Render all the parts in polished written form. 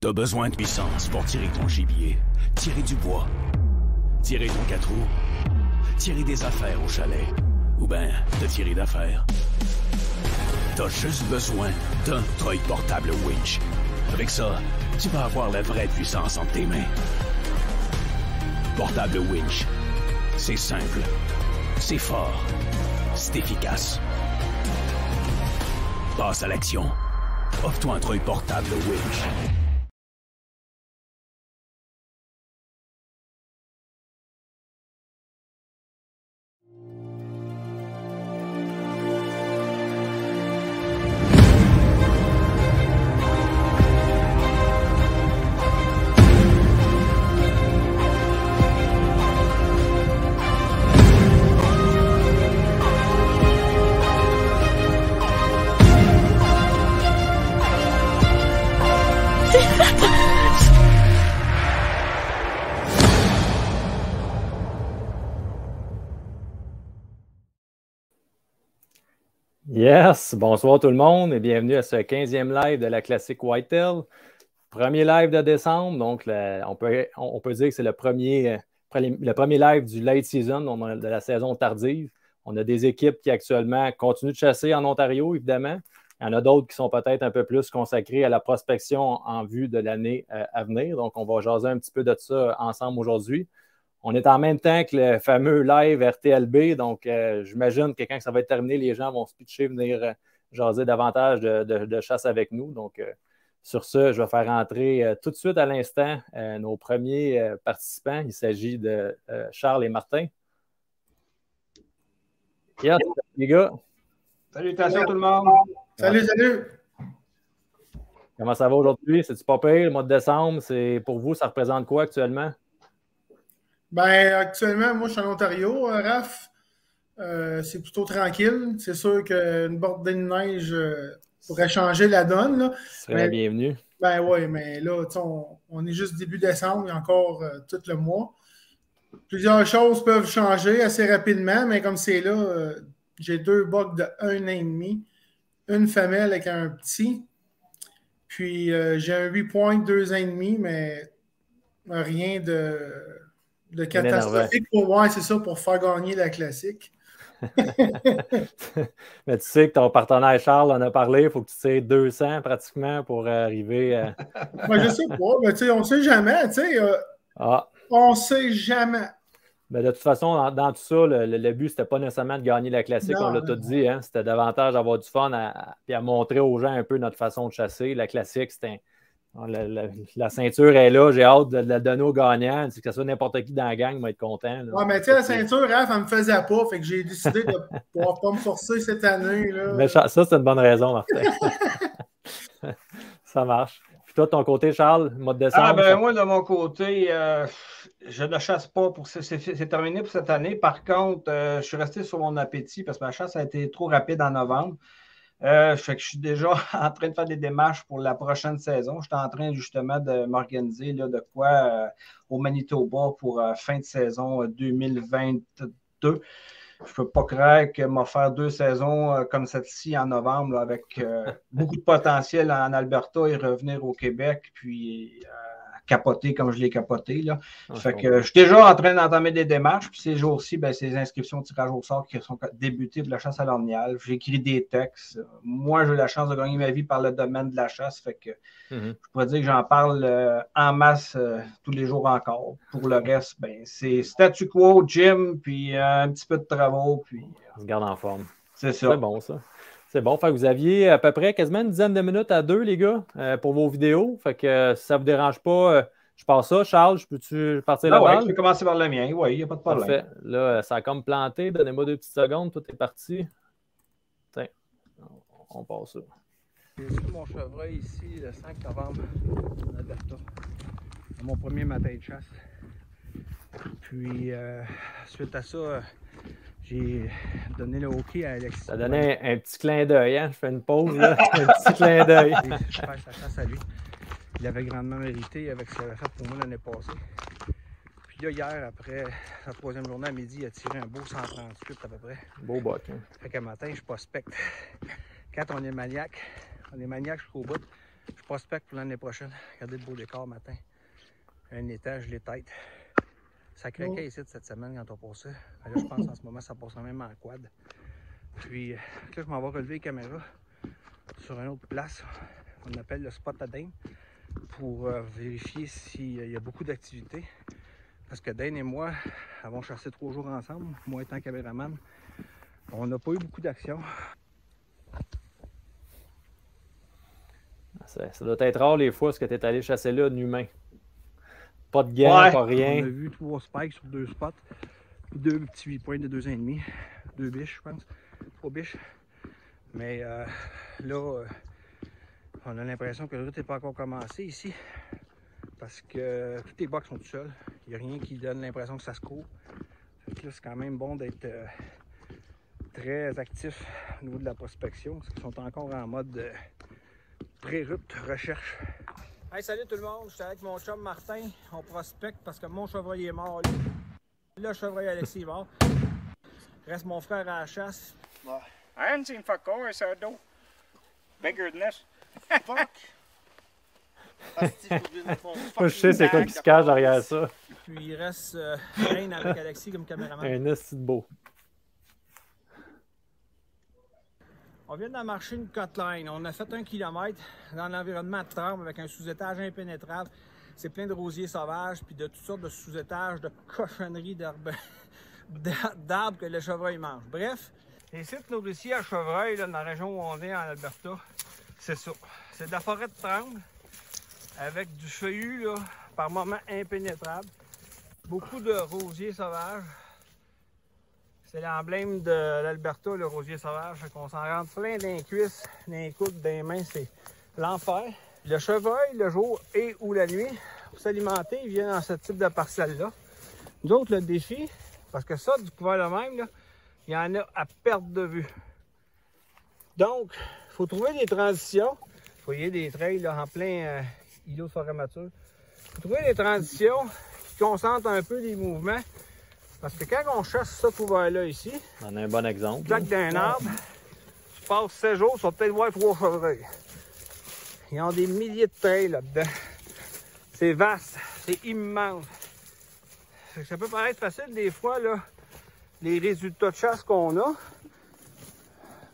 T'as besoin de puissance pour tirer ton gibier, tirer du bois, tirer ton 4 roues, tirer des affaires au chalet, ou ben te tirer d'affaires. T'as juste besoin d'un toy portable winch. Avec ça, tu vas avoir la vraie puissance entre tes mains. Portable winch. C'est simple. C'est fort. C'est efficace. Passe à l'action. Offre-toi un toy portable winch. Yes, bonsoir tout le monde et bienvenue à ce 15e live de la classique Whitetail. Premier live de décembre, donc on peut dire que c'est le premier live du late season, de la saison tardive. On a des équipes qui actuellement continuent de chasser en Ontario, évidemment. Il y en a d'autres qui sont peut-être un peu plus consacrés à la prospection en vue de l'année à venir. Donc, on va jaser un petit peu de ça ensemble aujourd'hui. On est en même temps que le fameux live RTLB, donc j'imagine que quand ça va être terminé, les gens vont se pitcher, venir jaser davantage de chasse avec nous. Donc, sur ce, je vais faire entrer tout de suite à l'instant nos premiers participants. Il s'agit de Charles et Martin. Yes, les gars. Salutations tout le monde. Salut. Comment ça va aujourd'hui? C'est-tu pas pire? Le mois de décembre, pour vous, ça représente quoi actuellement? Ben, actuellement, moi, je suis en Ontario, Raph. C'est plutôt tranquille. C'est sûr qu'une bordée de neige pourrait changer la donne. Là. Ce serait la bienvenue. Ben oui, mais là, on est juste début décembre, il y a encore tout le mois. Plusieurs choses peuvent changer assez rapidement, mais comme c'est là, j'ai 2 bucks de 1 an et demi, une femelle avec un petit. Puis j'ai un 8 points, 2 ans et demi, mais rien de catastrophique pour faire gagner la classique. Mais tu sais que ton partenaire Charles en a parlé, il faut que tu tires 200 pratiquement pour arriver à... Ben, je sais pas, mais on ne sait jamais. On ne sait jamais. Ben, de toute façon, dans tout ça, le but, c'était pas nécessairement de gagner la classique, on l'a tout dit. Hein? C'était davantage d'avoir du fun et à montrer aux gens un peu notre façon de chasser. La classique, c'était... La ceinture est là, j'ai hâte de la donner aux gagnants. Que ce soit n'importe qui dans la gang, va être content. Là. Ouais, mais tu sais, la ceinture, Raph, elle ne me faisait pas, fait que j'ai décidé de ne pouvoir pas me forcer cette année. Là. Mais ça, c'est une bonne raison, Martin. Ça marche. Puis toi, de ton côté, Charles, mois de décembre? Moi, de mon côté, je ne chasse pas. C'est terminé pour cette année. Par contre, je suis resté sur mon appétit parce que ma chasse a été trop rapide en novembre. Fait que je suis déjà en train de faire des démarches pour la prochaine saison. Je suis en train justement de m'organiser de quoi au Manitoba pour fin de saison 2022. Je ne peux pas croire que m'a faire 2 saisons comme celle-ci en novembre là, avec beaucoup de potentiel en Alberta et revenir au Québec, puis capoter comme je l'ai capoté. Là. Fait que je suis déjà en train d'entamer des démarches. Puis ces jours-ci, c'est les inscriptions au tirage au sort qui sont débutées pour la chasse à l'ornial. J'écris des textes. Moi, j'ai eu la chance de gagner ma vie par le domaine de la chasse. Fait que je pourrais dire que j'en parle en masse tous les jours encore. Pour le reste, c'est statu quo, gym, puis un petit peu de travaux. Puis on se garde en forme. C'est ça. C'est bon, ça. C'est bon. Fait que vous aviez à peu près quasiment une dizaine de minutes à 2, les gars, pour vos vidéos. Fait que si ça ne vous dérange pas, je passe ça. Charles, peux-tu partir la balle? Je peux commencer par le mien. Oui, il n'y a pas de problème. Parfait. Là, ça a comme planté. Donnez-moi 2 petites secondes. Tout est parti. Tiens, on passe ça. J'ai su mon chevreuil ici le 5 novembre en Alberta. Mon premier matin de chasse. Puis, suite à ça, j'ai donné le hockey à Alexis. Ça donnait un petit clin d'œil, hein? Je fais une pause, là. Un petit clin d'œil. Je fais sa chasse à lui. Il avait grandement mérité avec ce qu'il avait fait pour moi l'année passée. Puis là, hier, après la 3e journée à midi, il a tiré un beau 138 à peu près. Beau boc, hein? Fait qu'à matin, je prospecte. Quand on est maniaque jusqu'au bout, Je prospecte pour l'année prochaine. Regardez le beau décor matin. Un étage, les têtes. Ça craquait ici cette semaine quand on passait. Là, je pense en ce moment, ça passera même en quad. Puis là, je m'en vais relever les caméras sur une autre place. On appelle le spot à Dane pour vérifier s'il y a beaucoup d'activité. Parce que Dane et moi avons chassé 3 jours ensemble, moi étant caméraman. On n'a pas eu beaucoup d'action. Ça doit être rare les fois ce que tu es allé chasser là de humain. Pas de gants, pas rien. On a vu 3 spikes sur 2 spots. 2 petits 8 points de 2 ans et demi. 2 biches, je pense. 3 biches. Mais là, on a l'impression que le route n'est pas encore commencé ici. Parce que tous les box sont tout seuls. Il n'y a rien qui donne l'impression que ça se court. Là, c'est quand même bon d'être très actif au niveau de la prospection. Parce qu'ils sont encore en mode pré-route, recherche. Hey, salut tout le monde, je suis avec mon chum Martin. On prospecte parce que mon chevreuil est mort. Là, le chevreuil Alexis est mort. Reste mon frère à la chasse. I hadn't seen fuck all, so I don't. Bigger than this. Fuck! Moi, je sais c'est quoi qui se cache derrière ça. Puis il reste Dane avec Alexis comme caméraman. Un esti de beau. On vient d'en marcher une cutline. On a fait 1 kilomètre dans l'environnement de Tremble avec un sous-étage impénétrable. C'est plein de rosiers sauvages puis de toutes sortes de sous-étages, de cochonneries d'arbres que le chevreuil mange. Bref, les sites nourriciers à chevreuil là, dans la région où on est en Alberta, c'est ça. C'est de la forêt de Tremble avec du feuillu là, par moments impénétrable. Beaucoup de rosiers sauvages. C'est l'emblème de l'Alberta, le rosier sauvage. On s'en rentre plein dans les cuisses, dans les coudes, dans les mains. C'est l'enfer. Le chevreuil, le jour et ou la nuit, pour s'alimenter, il vient dans ce type de parcelle-là. Nous autres, le défi, parce que ça, du couvert le même, là, il y en a à perte de vue. Donc, il faut trouver des transitions. Vous voyez des trails là, en plein îlot de forêt mature. Il faut trouver des transitions qui concentrent un peu les mouvements. Parce que quand on chasse ça couvert-là ici, on a un bon exemple. Tu plaques d'un arbre, tu passes 16 jours, tu vas peut-être voir 3 chevreuils. Ils ont des milliers de trails là-dedans. C'est vaste, c'est immense. Ça peut paraître facile des fois, là, les résultats de chasse qu'on a.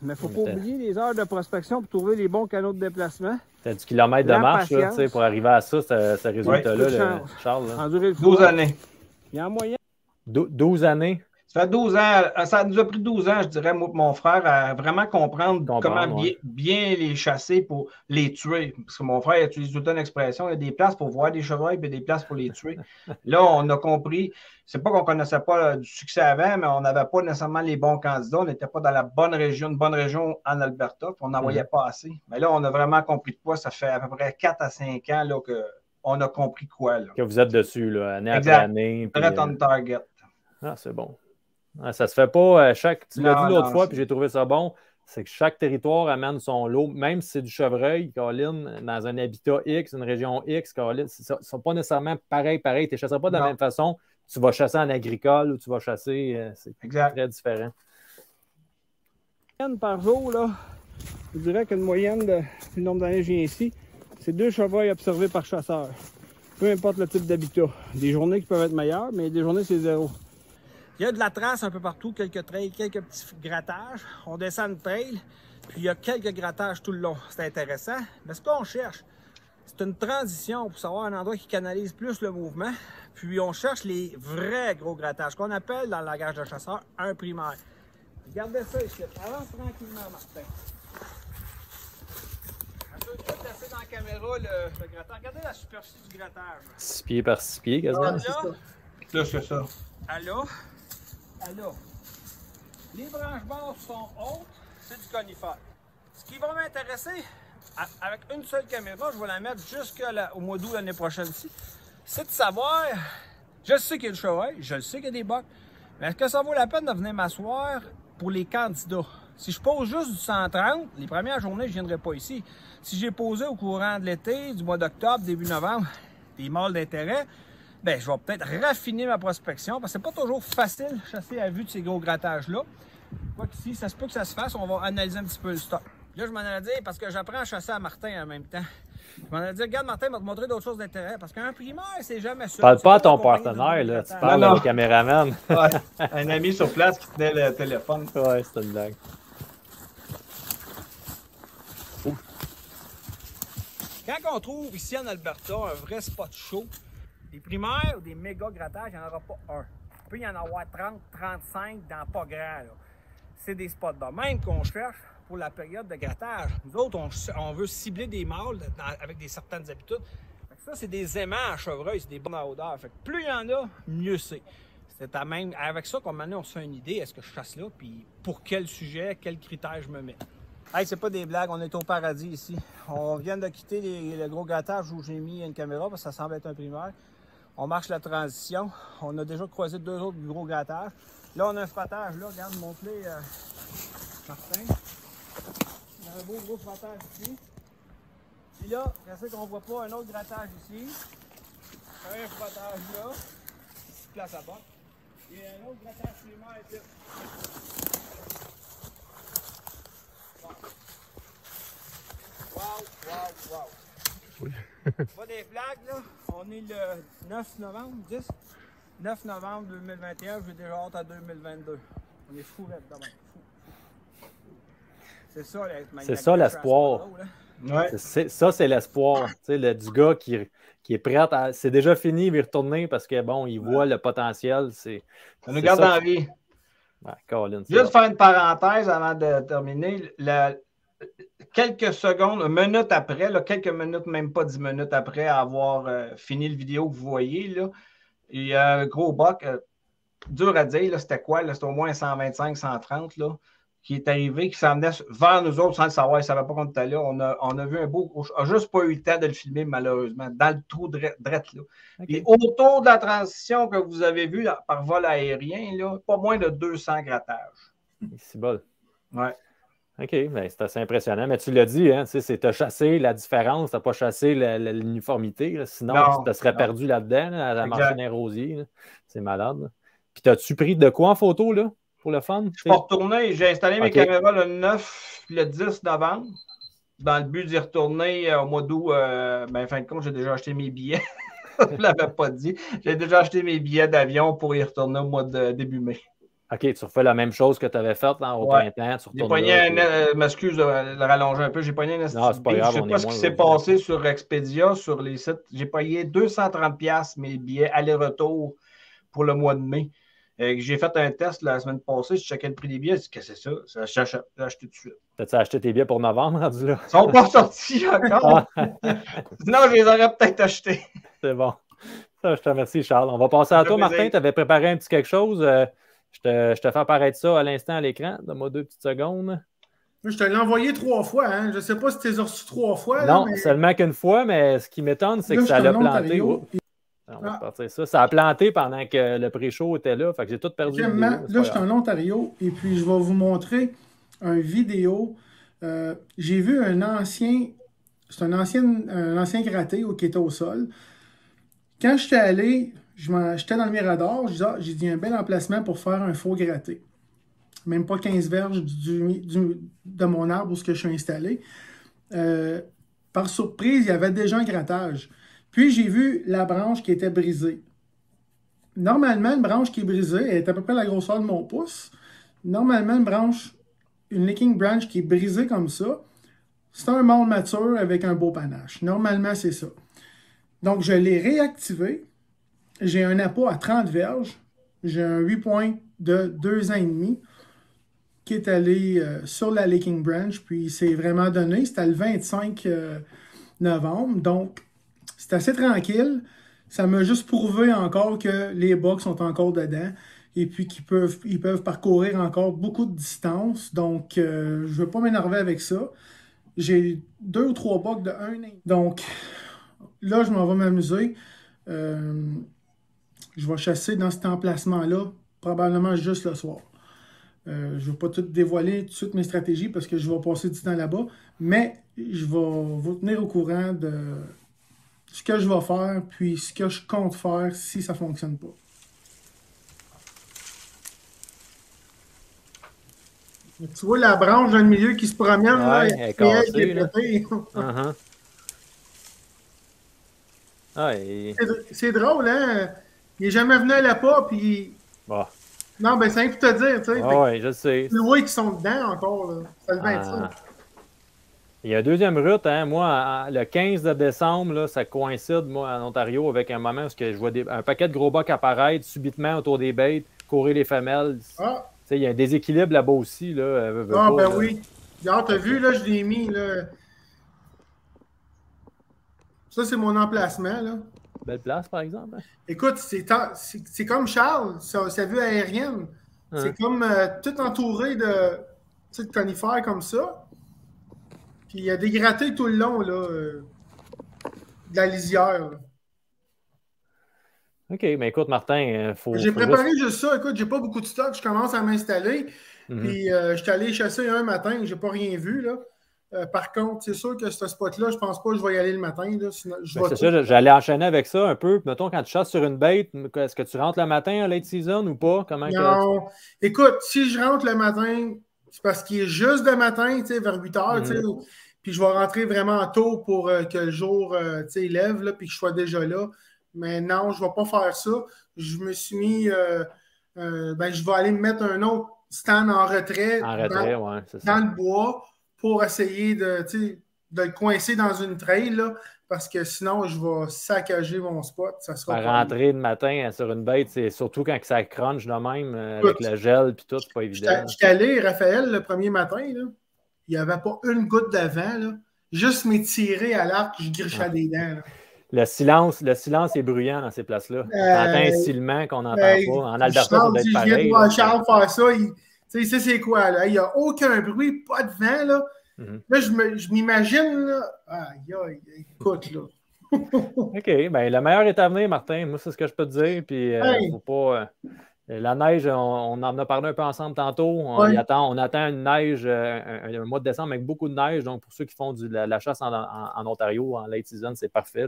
Mais il ne faut pas oublier les heures de prospection pour trouver les bons canaux de déplacement. T'as du kilomètre de marche là, pour arriver à ça, ce résultat-là, Charles. Là. 12 années. Il y a un moyen. 12 années? Ça fait 12 ans. Ça nous a pris 12 ans, je dirais, moi, mon frère, à vraiment comprendre comment bien les chasser pour les tuer. Parce que mon frère utilise tout le temps l'expression, il y a des places pour voir des chevreuils et des places pour les tuer. Là, on a compris. C'est pas qu'on ne connaissait pas du succès avant, mais on n'avait pas nécessairement les bons candidats. On n'était pas dans la bonne région, une bonne région en Alberta, puis on n'en voyait pas assez. Mais là, on a vraiment compris de quoi. Ça fait à peu près 4 à 5 ans là, qu'on a compris quoi. Là. Que vous êtes dessus, là, année après année. Direct on target. Ah, c'est bon. Ah, ça se fait pas chaque. Tu l'as dit l'autre fois, puis j'ai trouvé ça bon. C'est que chaque territoire amène son lot, même si c'est du chevreuil, Caroline, dans un habitat X, une région X, Caroline, ils ne sont pas nécessairement pareils. Tu ne chasseras pas de la même façon. Tu vas chasser en agricole ou tu vas chasser. C'est très différent. Par jour, là, je dirais qu'une moyenne de le nombre d'années que je viens ici, c'est 2 chevreuils observés par chasseur. Peu importe le type d'habitat. Des journées qui peuvent être meilleures, mais des journées, c'est 0. Il y a de la trace un peu partout, quelques trails, quelques petits grattages. On descend une trail, puis il y a quelques grattages tout le long. C'est intéressant. Mais ce qu'on cherche, c'est une transition pour savoir un endroit qui canalise plus le mouvement. Puis on cherche les vrais gros grattages, qu'on appelle dans le langage de chasseur un primaire. Regardez ça ici. Avance tranquillement, Martin. Je vais te placer dans la caméra le grattage. Regardez la superficie du grattage. 6 pieds par 6 pieds, quasiment. Là, c'est ça. Allô? Allô? Les branches basses sont hautes, c'est du conifère. Ce qui va m'intéresser, avec une seule caméra, je vais la mettre jusqu'au mois d'août l'année prochaine ici, c'est de savoir, je sais qu'il y a du chevreuil, je sais qu'il y a des bocs, mais est-ce que ça vaut la peine de venir m'asseoir pour les candidats? Si je pose juste du 130, les premières journées, je ne viendrai pas ici. Si j'ai posé au courant de l'été, du mois d'octobre, début novembre, des mâles d'intérêt, ben, je vais peut-être raffiner ma prospection parce que c'est pas toujours facile de chasser à vue de ces gros grattages-là. Quoi qu'ici, ça se peut que ça se fasse, on va analyser un petit peu le stock. Là, je m'en allais dire parce que j'apprends à chasser à Martin en même temps. Je m'en ai dit, regarde, Martin va te montrer d'autres choses d'intérêt. Parce qu'un primaire, c'est jamais ça. Parle pas à C'est ton une compagnie de partenaire, là. Tu gros parles Non, au non. caméraman. Ouais. Un ami sur place qui tenait le téléphone. Ouais, c'est une blague. Quand on trouve ici en Alberta un vrai spot chaud, des primaires ou des méga grattages, il n'y en aura pas un. Il peut y en avoir 30, 35 dans pas grand. là. C'est des spots de même qu'on cherche pour la période de grattage. Nous autres, on veut cibler des mâles avec des certaines habitudes. Fait que ça, c'est des aimants à chevreuil, c'est des bonnes à odeur. Fait que plus il y en a, mieux c'est. C'est avec ça qu'on maintenant on se fait une idée, est-ce que je chasse là, puis pour quel sujet, quels critères je me mets. Hey, c'est pas des blagues, on est au paradis ici. On vient de quitter le gros grattage où j'ai mis une caméra parce que ça semble être un primaire. On marche la transition. On a déjà croisé 2 autres gros grattages. Là, on a un frottage, là. Regarde, montre-les, Martin. On a un beau gros frottage ici. Puis là, restez qu'on voit pas un autre grattage ici. Un frottage là. Ici, place à bas. Et un autre grattage primaire ici. Wow. Pas des blagues, là. On est le 9 novembre, 10? 9 novembre 2021, j'ai déjà hâte à 2022. On est fous là-dedans. C'est ça, C'est ça l'espoir. Ouais. Ça, c'est l'espoir. Tu sais, du gars qui est prêt à. C'est déjà fini, il va y retourner parce que bon, il voit le potentiel. Ça nous garde en vie. Ouais, Colin, Juste faire une parenthèse avant de terminer. Quelques secondes, une minute après, là, quelques minutes, même pas 10 minutes après avoir fini le vidéo que vous voyez, là, il y a un gros buck, dur à dire, c'était quoi? C'était au moins 125, 130, là, qui est arrivé, qui s'en venait vers nous autres sans le savoir. Il ne savait pas qu'on était là. On a vu un beau gros. On n'a juste pas eu le temps de le filmer, malheureusement, dans le trou drette là. Okay. Et autour de la transition que vous avez vue par vol aérien, là, pas moins de 200 grattages. C'est bon. Ouais. OK, ben, c'est assez impressionnant. Mais tu l'as dit, hein, c'est tu as chassé la différence, tu n'as pas chassé l'uniformité. Là, sinon, tu te serais perdu là-dedans, là, à la marche rosier. C'est malade. Là. Puis, t'as-tu pris de quoi en photo, là, pour le fun? Je suis retourné. J'ai installé mes caméras le 9 le 10 novembre, dans le but d'y retourner au mois d'août. Ben, fin de compte, j'ai déjà acheté mes billets. Je ne l'avais pas dit. J'ai déjà acheté mes billets d'avion pour y retourner au mois de début mai. OK, tu refais la même chose que tu avais faite au printemps. J'ai pogné m'excuse de le rallonger un peu. J'ai pogné un non, c'est pas grave, je ne sais pas ce qui s'est passé sur Expedia, sur les sites. J'ai payé 230$ mes billets aller-retour pour le mois de mai. J'ai fait un test la semaine passée. Je checkais le prix des billets. Je dis, qu'est-ce que c'est ça? J'ai acheté tout de suite. T'as-tu acheté tes billets pour novembre, rendu là? Ils sont pas sortis encore. Sinon, je les aurais peut-être achetés. C'est bon. Ça, je te remercie, Charles. On va passer à toi, Martin. Tu avais préparé un petit quelque chose. Je te fais apparaître ça à l'instant à l'écran. Donne-moi 2 petites secondes. Je te l'ai envoyé 3 fois. Hein? Je ne sais pas si tu les as reçus 3 fois. Non, là, mais... seulement qu'une fois, mais ce qui m'étonne, c'est que ça l'a planté. On va partir ça. Ça a planté pendant que le pré-show était là. Fait que j'ai tout perdu. Là, je suis en Ontario et puis je vais vous montrer une vidéo. J'ai vu un ancien. C'est un ancien gratté qui était au sol. Quand j'étais allé, j'étais dans le Mirador, j'ai dit un bel emplacement pour faire un faux gratté. Même pas 15 verges de mon arbre où je suis installé. Par surprise, il y avait déjà un grattage. Puis j'ai vu la branche qui était brisée. Normalement, une branche qui est brisée, elle est à peu près la grosseur de mon pouce. Normalement, une licking branch qui est brisée comme ça, c'est un mâle mature avec un beau panache. Normalement, c'est ça. Donc, je l'ai réactivé. J'ai un appât à 30 verges. J'ai un 8 points de 2 ans et demi qui est allé sur la licking branch. Puis, c'est vraiment donné. C'était le 25 novembre. Donc, c'est assez tranquille. Ça m'a juste prouvé encore que les bucks sont encore dedans. Et puis qu'ils peuvent parcourir encore beaucoup de distance. Donc, je ne veux pas m'énerver avec ça. J'ai 2 ou 3 bucks de 1 an. Donc, là, je m'en vais m'amuser. Je vais chasser dans cet emplacement-là, probablement juste le soir. Je ne vais pas tout dévoiler tout de suite mes stratégies parce que je vais passer du temps là-bas, mais je vais vous tenir au courant de ce que je vais faire, puis ce que je compte faire si ça ne fonctionne pas. Tu vois la branche dans le milieu qui se promène, là, elle est cassée, là. Ah, C'est drôle, hein? Il n'est jamais venu à la pas, puis. Bah. Non, ben, c'est rien pour te dire, tu sais. Ah, oui, je sais. Les loués qui sont dedans encore, là. Ça devait être ça. Il y a une deuxième route, hein. Moi, le 15 de décembre, là, ça coïncide, moi, en Ontario, avec un moment où je vois un paquet de gros bocs apparaître subitement autour des bêtes, courir les femelles. Ah! Il y a un déséquilibre là-bas aussi. Là, Ah, pas, ben là. oui. Regarde, t'as vu, là, je l'ai mis, là. Ça, c'est mon emplacement, là. Belle place, par exemple. Hein? Écoute, c'est comme Charles, sa vue aérienne. Hein? C'est comme tout entouré de conifères comme ça. Puis il y a des grattés tout le long, là, de la lisière, là. OK, mais écoute, Martin, j'ai préparé juste ça. Écoute, j'ai pas beaucoup de stock. Je commence à m'installer. Puis je suis allé chasser un matin. J'ai pas rien vu, là. Par contre, c'est sûr que ce spot-là, je pense pas que je vais y aller le matin. Là, sinon, c'est ça, j'allais enchaîner avec ça un peu. Mettons, quand tu chasses sur une bête, est-ce que tu rentres le matin en late season ou pas? Non. Écoute, si je rentre le matin, c'est parce qu'il est juste de matin, vers 8 h. Puis je vais rentrer vraiment tôt pour que le jour lève, là, puis que je sois déjà là. Mais non, je ne vais pas faire ça. Je me suis mis. Je vais aller me mettre un autre stand en retrait, dans le bois pour essayer de le coincer dans une trail, là, parce que sinon, je vais saccager mon spot. Ça sera rentrer le matin sur une bête, c'est surtout quand ça crunch de même, avec le gel et tout, c'est pas évident. Je suis allé, Raphaël, le premier matin, là, il n'y avait pas une goutte d'avant, là. Juste m'étirer à l'arc, je grichais des dents. Là. Le silence est bruyant dans ces places-là. On entend un silement qu'on n'entend pas. En Alberta, ça doit être pareil. Je viens de voir Charles faire ça. Il sait c'est quoi, là. Il n'y a aucun bruit, pas de vent, là. Là, je m'imagine, là. Aïe, écoute, là. OK, bien, le meilleur est à venir, Martin. Moi, c'est ce que je peux te dire. Puis, faut pas... la neige, on en a parlé un peu ensemble tantôt. On attend une neige, un mois de décembre avec beaucoup de neige. Donc, pour ceux qui font la chasse en Ontario, en late season, c'est parfait.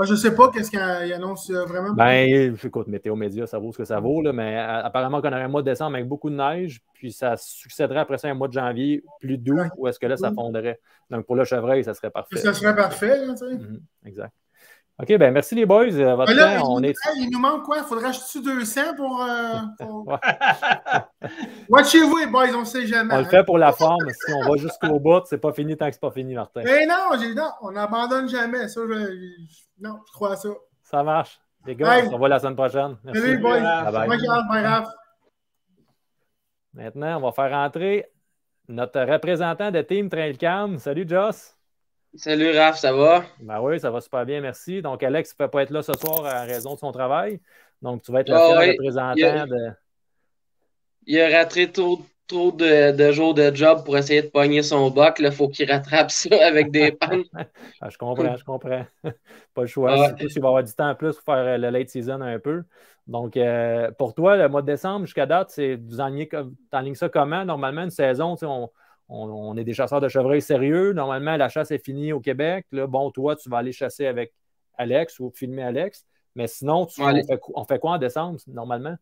Je ne sais pas qu'est-ce qu'il annonce vraiment. Ben, écoute, Météo Média, ça vaut ce que ça vaut. Là, mais apparemment qu'on aurait un mois de décembre avec beaucoup de neige. Puis, ça succéderait après ça un mois de janvier plus doux. Où est-ce que là, ça fondrait? Donc, pour le chevreuil, ça serait parfait. Ça serait parfait, là, tu sais. Exact. OK, ben merci les boys. Votre là, temps, il nous manque quoi? Faudrait acheter 200 pour... Watchez-vous, les boys, on ne sait jamais. On le fait pour la forme. Si on va jusqu'au bout, c'est pas fini tant que c'est pas fini, Martin. Mais non, on n'abandonne jamais. Ça, non, je crois à ça. Ça marche. Les gars, on se revoit la semaine prochaine. Merci. Salut, boys. Bye. Maintenant, on va faire entrer notre représentant de Team Trailcam. Salut, Joss. Salut Raph, ça va? Ben oui, ça va super bien, merci. Donc, Alex ne peut pas être là ce soir à raison de son travail. Donc, tu vas être le seul représentant de... Il a raté trop de jours de job pour essayer de pogner son buck. Il faut qu'il rattrape ça avec des pannes. Je comprends. Pas le choix. Surtout s'il va avoir du temps en plus pour faire le late season un peu. Donc, pour toi, le mois de décembre jusqu'à date, vous enlignes ça comment? Normalement, une saison, on est des chasseurs de chevreuils sérieux. Normalement, la chasse est finie au Québec. Là, bon, toi, tu vas aller chasser avec Alex ou filmer Alex. Mais sinon, on fait quoi en décembre, normalement?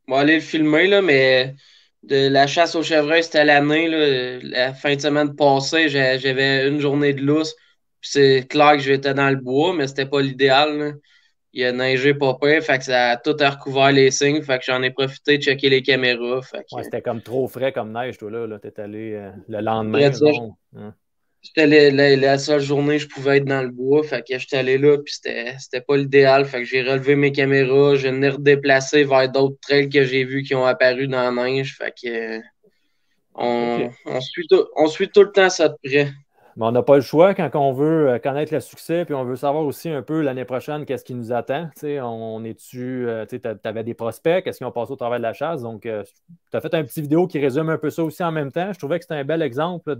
On va aller le filmer, là, mais de la chasse aux chevreuils, c'était l'année. La fin de semaine passée, j'avais une journée de lousse. C'est clair que j'étais dans le bois, mais c'était pas l'idéal. Là. Il a neigé pas pire, fait que ça a tout recouvert les signes, fait que j'en ai profité de checker les caméras. C'était comme trop frais comme neige, toi, là. T'es allé le lendemain. C'était la seule journée que je pouvais être dans le bois, fait que j'étais allé là, puis c'était pas l'idéal, fait que j'ai relevé mes caméras, je l'ai redéplacé vers d'autres trails que j'ai vus qui ont apparu dans la neige, fait que on suit tout le temps ça de près. Mais on n'a pas le choix quand on veut connaître le succès, puis on veut savoir aussi un peu l'année prochaine qu'est-ce qui nous attend. Tu avais des prospects, qu'est-ce qu'ils ont passé au travers de la chasse. Donc, tu as fait un petit vidéo qui résume un peu ça aussi en même temps. Je trouvais que c'était un bel exemple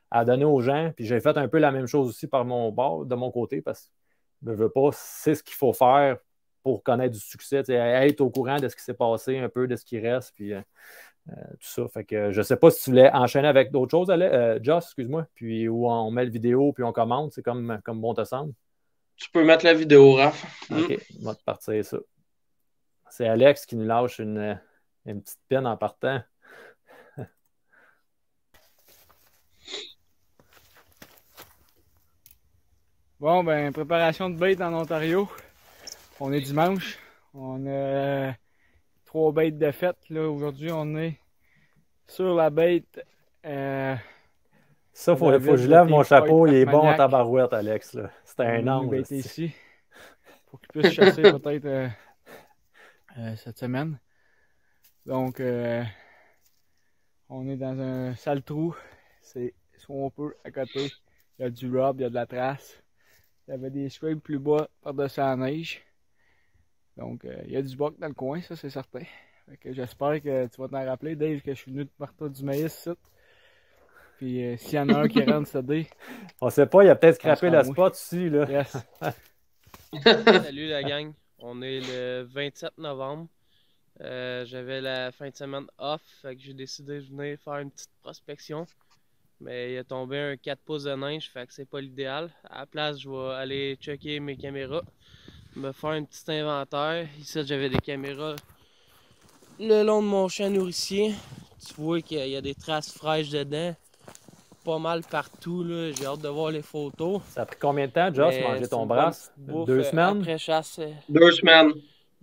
à donner aux gens. Puis j'ai fait un peu la même chose aussi par mon bord, de mon côté, parce que je veux pas, c'est ce qu'il faut faire pour connaître du succès, être au courant de ce qui s'est passé, un peu de ce qui reste, puis tout ça. Fait que je ne sais pas si tu voulais enchaîner avec d'autres choses, Joss, excuse-moi, puis où on met le vidéo, puis on commente, c'est comme bon te semble. Tu peux mettre la vidéo, Raph. OK, on va te partir ça. C'est Alex qui nous lâche une petite pine en partant. Bon, ben, préparation de bait en Ontario. On est dimanche. On a 3 baits de fête. Là, aujourd'hui, on est sur la bait. Ça, faut que je lève mon chapeau. Il est bon en tabarouette, Alex. C'est un ange. Il est ici pour qu'il puisse chasser peut-être cette semaine. Donc, on est dans un sale trou. C'est swampeux à côté. Il y a du rub, il y a de la trace. Il y avait des scrapes plus bas par-dessus la neige. Donc, il y a du buck dans le coin, ça, c'est certain. J'espère que tu vas t'en rappeler, Dave, que je suis venu de partout du maïs ici. Puis, s'il y en a un qui rentre cédé. On sait pas, il a peut-être scrappé le spot ici, là. Yes. Salut la gang, on est le 27 novembre. J'avais la fin de semaine off, fait que j'ai décidé de venir faire une petite prospection. Mais il a tombé un 4 pouces de neige, fait que c'est pas l'idéal. À la place, je vais aller checker mes caméras, me faire un petit inventaire. Ici, j'avais des caméras le long de mon champ nourricier. Tu vois qu'il y a des traces fraîches dedans. Pas mal partout, là. J'ai hâte de voir les photos. Ça a pris combien de temps, Joss, manger ton brasse? 2 semaines? Après chasse. 2 semaines.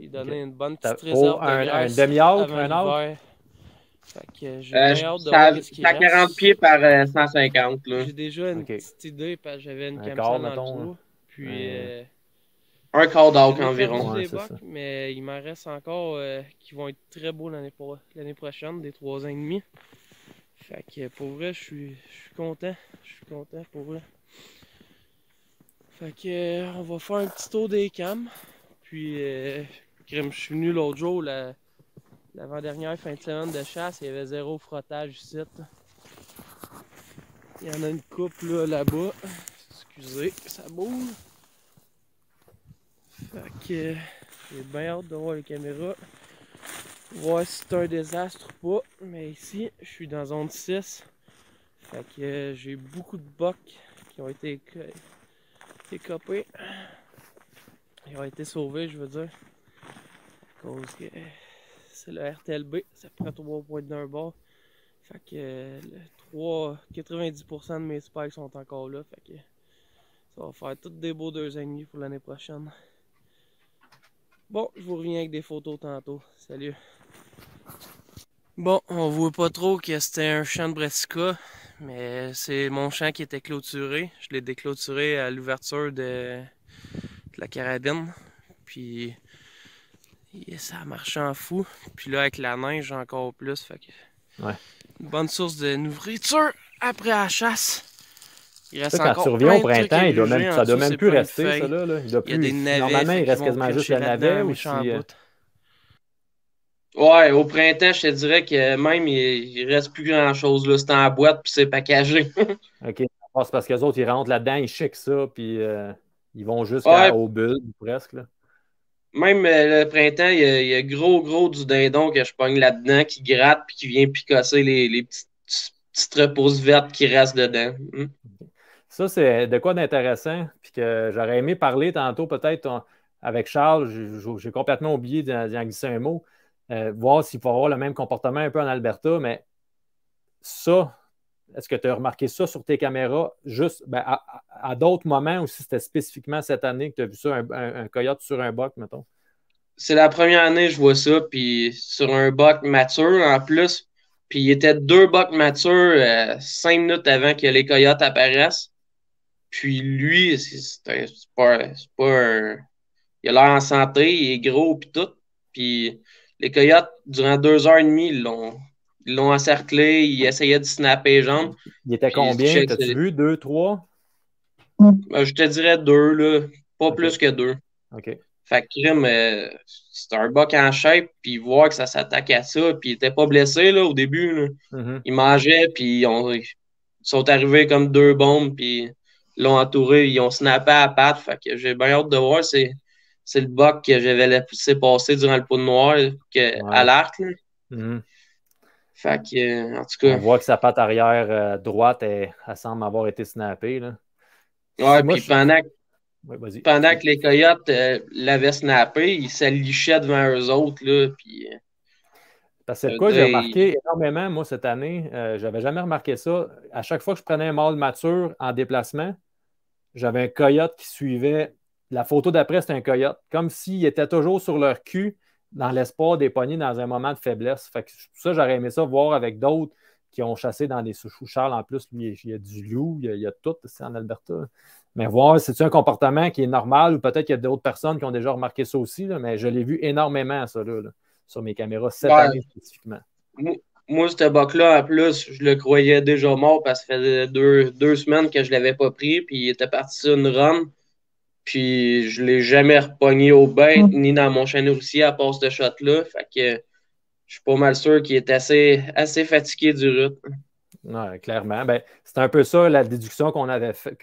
Il donnait une bonne petite réserve de graisse. Un demi-autre, un autre? Fait que j'ai bien hâte de voir ce qu'il reste. 40 pieds par 150. J'ai déjà une petite idée parce que j'avais une camisole dans le trou. Puis un quart d'arc environ. Des bocs, mais il m'en reste encore qui vont être très beaux l'année prochaine, des 3 ans et demi. Fait que pour vrai, je suis content. Je suis content pour vrai. Fait que on va faire un petit tour des cams. Puis je suis venu l'autre jour, l'avant-dernière fin de semaine de chasse, il y avait 0 frottage ici. Il y en a une couple là-bas. Excusez, ça bouge. Fait que j'ai bien hâte de voir les caméras. Voir si c'est un désastre ou pas. Mais ici, je suis dans zone 6. Fait que j'ai beaucoup de bocs qui ont été copés. Ils ont été sauvés, je veux dire. À cause que c'est le RTLB, ça prend 3 points d'un bord. Fait que 90% de mes spikes sont encore là. Fait que ça va faire tous des beaux 2 ans et demi pour l'année prochaine. Bon, je vous reviens avec des photos tantôt. Salut! Bon, on voit pas trop que c'était un champ de brassica, mais c'est mon champ qui était clôturé. Je l'ai déclôturé à l'ouverture de la carabine. Puis ça a marché en fou. Puis là, avec la neige, encore plus. Fait que une bonne source de nourriture après la chasse. Il reste quand encore tu reviens au printemps, ça doit même plus rester, feuilles. ça là. Il doit Il y a des navets, normalement, il reste quasiment juste la navet ou si... Ouais, au printemps, je te dirais que même il reste plus grand chose. C'est en boîte puis c'est packagé. OK. C'est parce que les autres, ils rentrent là-dedans, ils chiquent ça, puis ils vont jusqu'au bulle, presque. Là. Même le printemps, il y a gros du dindon que je pogne là-dedans, qui gratte puis qui vient picosser les petites repouses vertes qui restent dedans. Ça, c'est de quoi d'intéressant, puis que j'aurais aimé parler tantôt peut-être avec Charles, j'ai complètement oublié d'en glisser un mot, voir s'il faut avoir le même comportement un peu en Alberta, mais ça, est-ce que tu as remarqué ça sur tes caméras, juste à d'autres moments ou si c'était spécifiquement cette année que tu as vu ça, un coyote sur un buck, mettons? C'est la première année que je vois ça, puis sur un buck mature en plus, puis il était 2 bucks matures 5 minutes avant que les coyotes apparaissent. Puis lui, c'est pas un... Il a l'air en santé, il est gros puis tout. Puis les coyotes, durant 2h30, ils l'ont encerclé, ils essayaient de snapper les jambes. Il était combien? T'as-tu vu? 2, 3? Je te dirais 2, là. Pas plus que 2. OK. Fait que crime, c'était un buck en shape, puis voir que ça s'attaque à ça, puis il était pas blessé là, au début. Là. Il mangeait, puis ils sont arrivés comme 2 bombes, puis l'ont entouré, ils ont snappé à la patte. Fait que j'ai bien hâte de voir. C'est le buck que j'avais laissé passer durant le pot de noir à l'arc. Fait que, en tout cas. On voit que sa patte arrière droite, elle semble avoir été snappée. Là. Ouais, puis pendant que les coyotes l'avaient snappé, ils s'allichaient devant eux autres. Là, puis, parce que c'est quoi, j'ai remarqué énormément, moi, cette année, j'avais jamais remarqué ça. À chaque fois que je prenais un mâle mature en déplacement, j'avais un coyote qui suivait. La photo d'après, c'était un coyote. Comme s'il était toujours sur leur cul dans l'espoir des pogner dans un moment de faiblesse. Fait que ça, j'aurais aimé ça voir avec d'autres qui ont chassé dans des sous-Charles. En plus, lui, il y a du loup, il y a tout ici en Alberta. Mais voir, c'est-tu un comportement qui est normal ou peut-être qu'il y a d'autres personnes qui ont déjà remarqué ça aussi, là, mais je l'ai vu énormément, ça, là, sur mes caméras cette année spécifiquement. Moi, ce buck-là, en plus, je le croyais déjà mort parce que ça faisait deux semaines que je ne l'avais pas pris, puis il était parti sur une run. Puis je ne l'ai jamais repogné au bait, ni dans mon chien nourricier à part ce shot-là. Fait que je suis pas mal sûr qu'il est assez fatigué du rythme. Ouais, clairement. Ben, c'est un peu ça la déduction qu'on avait fait,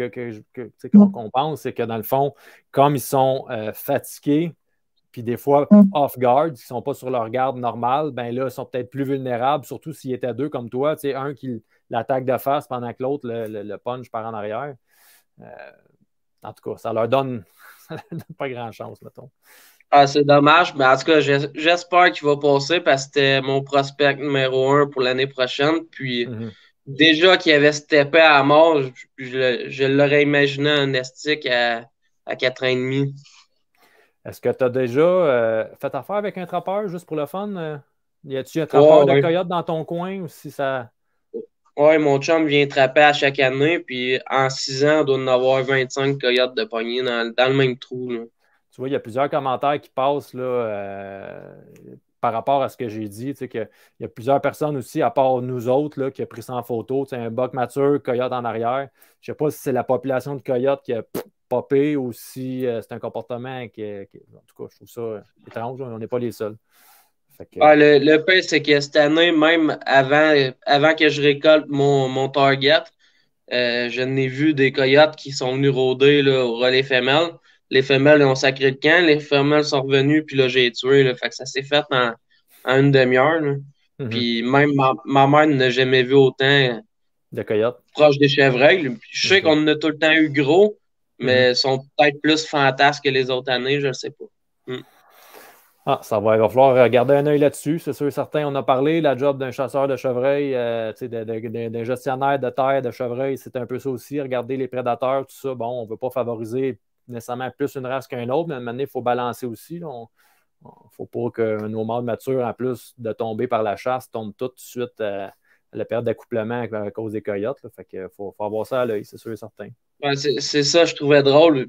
qu'on pense, c'est que dans le fond, comme ils sont fatigués, puis des fois off-guard, ils ne sont pas sur leur garde normale, ben là, ils sont peut-être plus vulnérables, surtout s'ils étaient deux comme toi, tu sais, un qui l'attaque de face pendant que l'autre le punch par en arrière. En tout cas, ça leur donne pas grand chance, mettons. Ah, c'est dommage, mais en tout cas, j'espère qu'il va passer parce que c'était mon prospect numéro 1 pour l'année prochaine. Puis déjà qu'il avait steppé à mort, je l'aurais imaginé un estique à 4 ans et demi. Est-ce que tu as déjà fait affaire avec un trappeur juste pour le fun? Y a-tu un trappeur de coyote dans ton coin ou si ça. Oui, mon chum vient trapper à chaque année, puis en 6 ans, on doit en avoir 25 coyotes de poignée dans le même trou. Là. Tu vois, il y a plusieurs commentaires qui passent là, par rapport à ce que j'ai dit. Tu sais, qu'il y a plusieurs personnes aussi, à part nous autres, là, qui ont pris ça en photo. Tu sais, un buck mature, coyote en arrière. Je ne sais pas si c'est la population de coyotes qui a popé ou si c'est un comportement qui. En tout cas, je trouve ça étrange. On n'est pas les seuls. Le pire, c'est que cette année, même avant que je récolte mon target, je n'ai vu des coyotes qui sont venus rôder là, au relais femelles. Les femelles ont sacré le camp, les femelles sont revenues, puis là, j'ai tué. Là, fait que ça s'est fait en une demi-heure. Puis même ma mère n'a jamais vu autant de coyotes proche des chevreuils. Je sais qu'on en a tout le temps eu gros, mais sont peut-être plus fantasques que les autres années, je ne sais pas. Ah, il va falloir garder un œil là-dessus. C'est sûr, certains, on a parlé, la job d'un chasseur de chevreuil, d'un gestionnaire de terre de chevreuil, c'est un peu ça aussi. Regarder les prédateurs, tout ça. Bon, on ne veut pas favoriser nécessairement plus une race qu'une autre, mais à un moment donné, il faut balancer aussi. Il ne faut pas que nos mâles matures, en plus de tomber par la chasse, tombent tout de suite à la période d'accouplement à cause des coyotes. Là. Fait qu'il faut avoir ça à l'œil, c'est sûr et certain. Ouais, c'est ça, je trouvais drôle.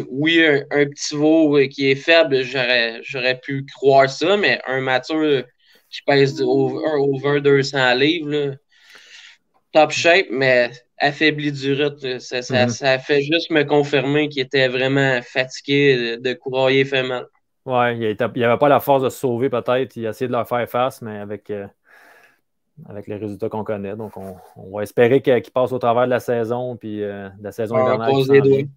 Oui, un petit veau qui est faible, j'aurais pu croire ça, mais un mature qui pèse over 200 livres, là, top shape, mais affaibli du rythme, ça fait juste me confirmer qu'il était vraiment fatigué de courailler femelle. Oui, il n'avait pas la force de se sauver peut-être. Il a essayé de leur faire face, mais avec les résultats qu'on connaît. Donc, on va espérer qu'il passe au travers de la saison puis de la saison hivernale.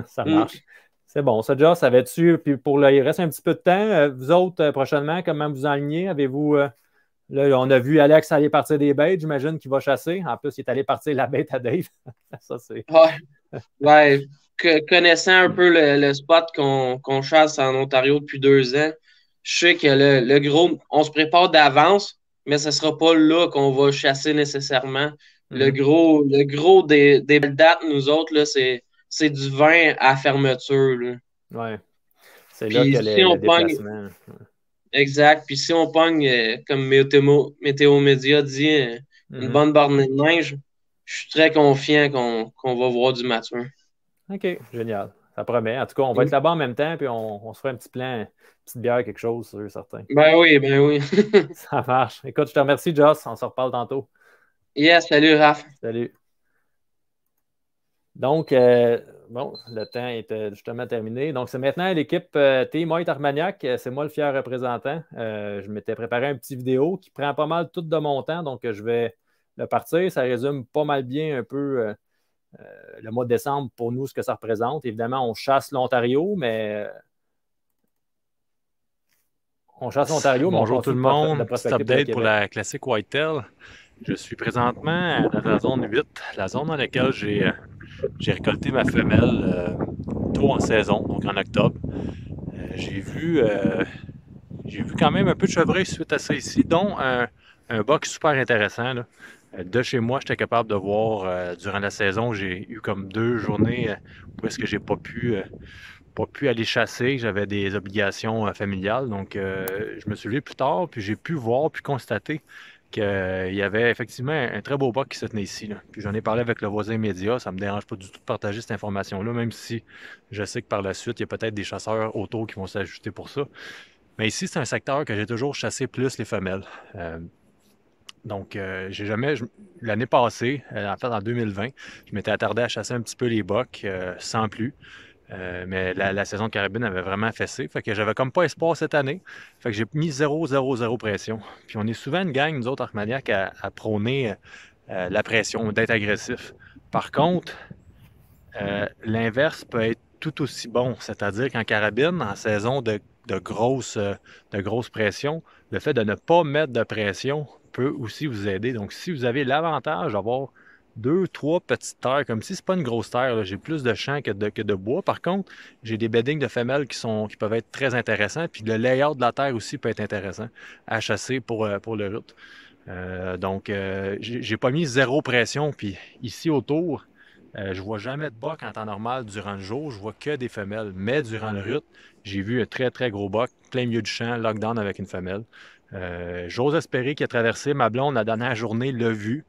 Ça marche. C'est bon. Ça, Joss, savais-tu? Puis il reste un petit peu de temps. Vous autres, prochainement, comment vous enlignez? Avez-vous... là, on a vu Alex aller partir des bêtes. J'imagine qu'il va chasser. En plus, il est allé partir la bête à Dave. Ça, c'est... Ouais. Connaissant un peu le spot qu'on chasse en Ontario depuis 2 ans, je sais que le gros... On se prépare d'avance, mais ce ne sera pas là qu'on va chasser nécessairement. Le gros des belles dates, nous autres, là, c'est du vin à fermeture. Oui. C'est là que les déplacements. Exact. Puis si on pogne, comme Météo Média dit, une bonne bornée de neige, je suis très confiant qu'on va voir du mature. OK, génial. Ça promet. En tout cas, on va être là-bas en même temps, puis on se fera un petit plan, une petite bière, quelque chose, c'est certain. Ben oui. Ça marche. Écoute, je te remercie, Joss. On se reparle tantôt. Yes, salut, Raph. Salut. Donc, le temps est justement terminé. Donc, c'est maintenant l'équipe Team White Armagnac. C'est moi le fier représentant. Je m'étais préparé un petit vidéo qui prend pas mal tout de mon temps, donc je vais le partir. Ça résume pas mal bien un peu le mois de décembre pour nous, ce que ça représente. Évidemment, on chasse l'Ontario, mais... Bonjour tout le monde, petit update pour la classique Whitetail. Je suis présentement dans la zone 8, la zone dans laquelle j'ai récolté ma femelle tôt en saison, donc en octobre. J'ai vu quand même un peu de chevreuil suite à ça ici, dont un buck super intéressant, là, De chez moi, j'étais capable de voir, durant la saison, j'ai eu comme 2 journées où est-ce que j'ai pas pu aller chasser, j'avais des obligations familiales. Donc, je me suis levé plus tard, puis j'ai pu voir, puis constater qu'il y avait effectivement un très beau buck qui se tenait ici, là. Puis j'en ai parlé avec le voisin immédiat, ça ne me dérange pas du tout de partager cette information-là, même si je sais que par la suite, il y a peut-être des chasseurs autour qui vont s'ajouter pour ça. Mais ici, c'est un secteur que j'ai toujours chassé plus les femelles. Donc, j'ai jamais, l'année passée, en fait en 2020, je m'étais attardé à chasser un petit peu les bucks sans plus. Mais la saison de carabine avait vraiment fessé. Fait que j'avais comme pas espoir cette année. Fait que j'ai mis 0 pression. Puis on est souvent une gang, nous autres, Armagnac, à prôner la pression, d'être agressif. Par contre, l'inverse peut être tout aussi bon. C'est-à-dire qu'en carabine, en saison de grosse pression, le fait de ne pas mettre de pression peut aussi vous aider. Donc, si vous avez l'avantage d'avoir 2, 3 petites terres, comme si c'est pas une grosse terre, j'ai plus de champs que de bois. Par contre, j'ai des beddings de femelles qui peuvent être très intéressants. Puis le layout de la terre aussi peut être intéressant à chasser pour le rut. Donc, j'ai pas mis 0 pression. Puis ici autour, je vois jamais de buck en temps normal durant le jour. Je vois que des femelles. Mais durant le rut, j'ai vu un très, très gros buck, plein milieu du champ, lockdown avec une femelle. J'ose espérer qu'il a traversé. Ma blonde, la dernière journée, l'a vu.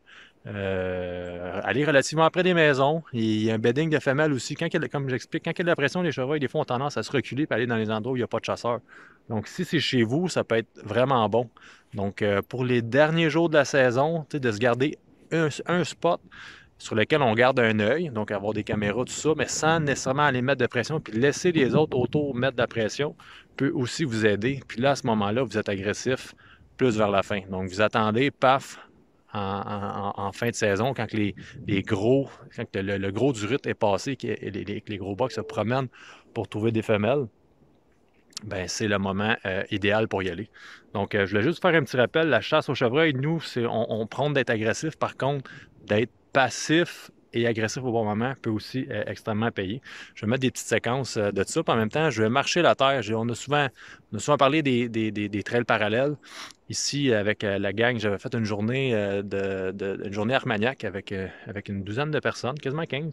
Aller relativement près des maisons. Il y a un bedding de femelles aussi. Comme j'explique, quand il y a de la pression, les chevreuils, des fois, ont tendance à se reculer et aller dans les endroits où il n'y a pas de chasseurs. Donc, si c'est chez vous, ça peut être vraiment bon. Donc, pour les derniers jours de la saison, de se garder un spot sur lequel on garde un œil, donc avoir des caméras, tout ça, mais sans nécessairement aller mettre de pression, puis laisser les autres autour mettre de la pression, peut aussi vous aider. Puis là, à ce moment-là, vous êtes agressif plus vers la fin. Donc, vous attendez, paf, en fin de saison, quand le gros du rut est passé, que les gros bucks se promènent pour trouver des femelles, ben c'est le moment idéal pour y aller. Donc, je voulais juste faire un petit rappel, la chasse au chevreuil, nous, on prône d'être agressif. Par contre, d'être passif et agressif au bon moment peut aussi extrêmement payer. Je vais mettre des petites séquences de ça, puis en même temps, je vais marcher la terre. On a souvent parlé des trails parallèles. Ici, avec la gang, j'avais fait une journée une journée Armagnac avec une douzaine de personnes, quasiment 15.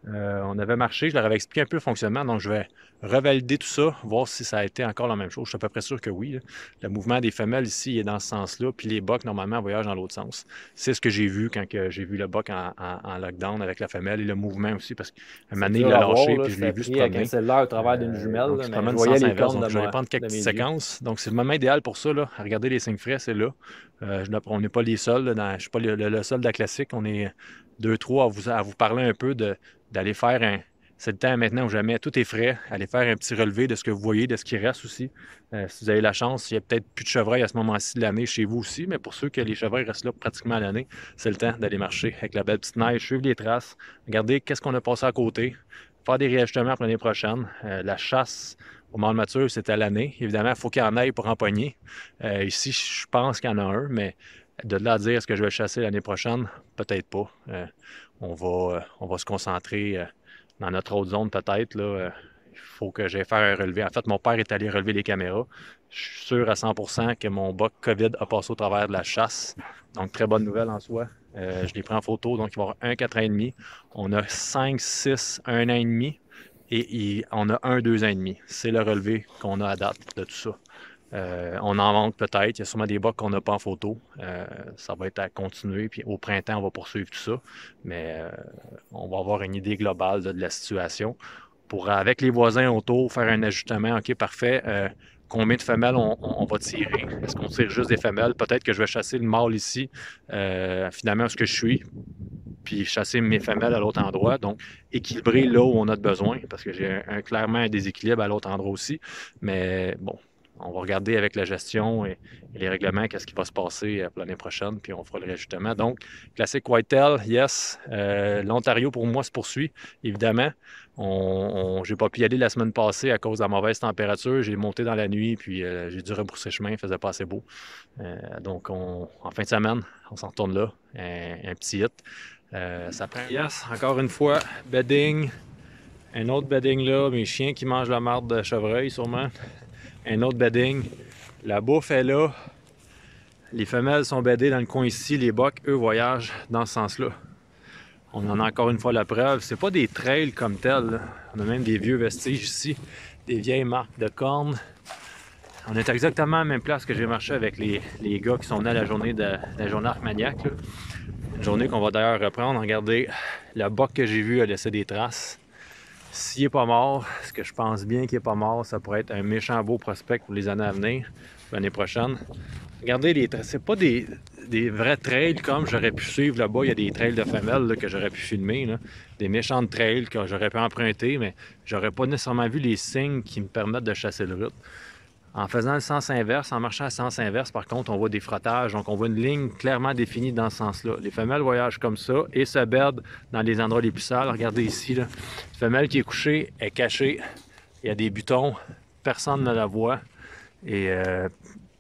On avait marché, je leur avais expliqué un peu le fonctionnement, donc je vais revalider tout ça, voir si ça a été encore la même chose. Je suis à peu près sûr que oui, là. Le mouvement des femelles ici est dans ce sens-là, puis les bucks, normalement, voyagent dans l'autre sens. C'est ce que j'ai vu quand j'ai vu le buck en lockdown avec la femelle et le mouvement aussi, parce qu'à un moment donné, il l'a lâché, puis je l'ai vu se promener. Avec un cellulaire au travers d'une jumelle, donc, mais je voyais les cornes de je vais prendre quelques petites séquences. Donc, c'est le moment idéal pour ça, là. À regarder les signes frais, c'est là. On n'est pas les seuls, là, je ne suis pas le seul de la classique. On est 2-3 à vous parler un peu d'aller faire c'est le temps maintenant ou jamais, tout est frais. Allez faire un petit relevé de ce que vous voyez, de ce qui reste aussi. Si vous avez la chance, il n'y a peut-être plus de chevreuils à ce moment-ci de l'année chez vous aussi, mais pour ceux que les chevreuils restent là pratiquement à l'année, c'est le temps d'aller marcher avec la belle petite neige, suivre les traces, regarder qu'est-ce qu'on a passé à côté, faire des réajustements pour l'année prochaine. La chasse au mâle mature, c'est à l'année. Évidemment, il faut qu'il y en ait pour empoigner. Ici, je pense qu'il y en a un, mais de là à dire est-ce que je vais chasser l'année prochaine, peut-être pas. On va se concentrer dans notre autre zone peut-être. Il faut que j'aille faire un relevé. En fait, mon père est allé relever les caméras. Je suis sûr à 100% que mon buck COVID a passé au travers de la chasse. Donc, très bonne nouvelle en soi. Je l'ai pris en photo, donc il va y avoir un 4 ans et demi. On a 5, 6, 1 an et demi. Et on a 1, 2 ans et demi. C'est le relevé qu'on a à date de tout ça. On en manque peut-être. Il y a sûrement des bucks qu'on n'a pas en photo. Ça va être à continuer. Puis au printemps, on va poursuivre tout ça. Mais on va avoir une idée globale de la situation. Pour, avec les voisins autour, faire un ajustement. OK, parfait. Combien de femelles on va tirer? Est-ce qu'on tire juste des femelles? Peut-être que je vais chasser le mâle ici, finalement, où ce que je suis, puis chasser mes femelles à l'autre endroit. Donc, équilibrer là où on a besoin, parce que j'ai clairement un déséquilibre à l'autre endroit aussi. Mais bon, on va regarder avec la gestion et les règlements qu'est-ce qui va se passer pour l'année prochaine, puis on fera le réajustement. Donc, classique whitetail, yes. L'Ontario, pour moi, se poursuit, évidemment. J'ai pas pu y aller la semaine passée à cause de la mauvaise température. J'ai monté dans la nuit, puis j'ai dû rebrousser chemin, il faisait pas assez beau. Donc, en fin de semaine, on s'en retourne là, un petit hit. Ça prend, yes, encore une fois, bedding. Un autre bedding là, mes chiens qui mangent la marde de chevreuil, sûrement. Un autre bedding. La bouffe est là. Les femelles sont beddées dans le coin ici, les bocs, eux, voyagent dans ce sens-là. On en a encore une fois la preuve. C'est pas des trails comme tels, là. On a même des vieux vestiges ici, des vieilles marques de cornes. On est exactement à la même place que j'ai marché avec les gars qui sont venus à la journée Armagnac. Là. Une journée qu'on va d'ailleurs reprendre. Regardez, le boc que j'ai vu a laissé des traces. S'il n'est pas mort, ce que je pense bien qu'il n'est pas mort, ça pourrait être un méchant beau prospect pour les années à venir, l'année prochaine. Regardez les traces, c'est pas des vrais trails comme j'aurais pu suivre là-bas. Il y a des trails de femelles là, que j'aurais pu filmer, là. Des méchantes trails que j'aurais pu emprunter, mais j'aurais pas nécessairement vu les signes qui me permettent de chasser le route. En faisant le sens inverse, en marchant à sens inverse, par contre, on voit des frottages, donc on voit une ligne clairement définie dans ce sens-là. Les femelles voyagent comme ça et se beddent dans les endroits les plus sales. Regardez ici, là. Une femelle qui est couchée est cachée. Il y a des butons, personne ne la voit. Et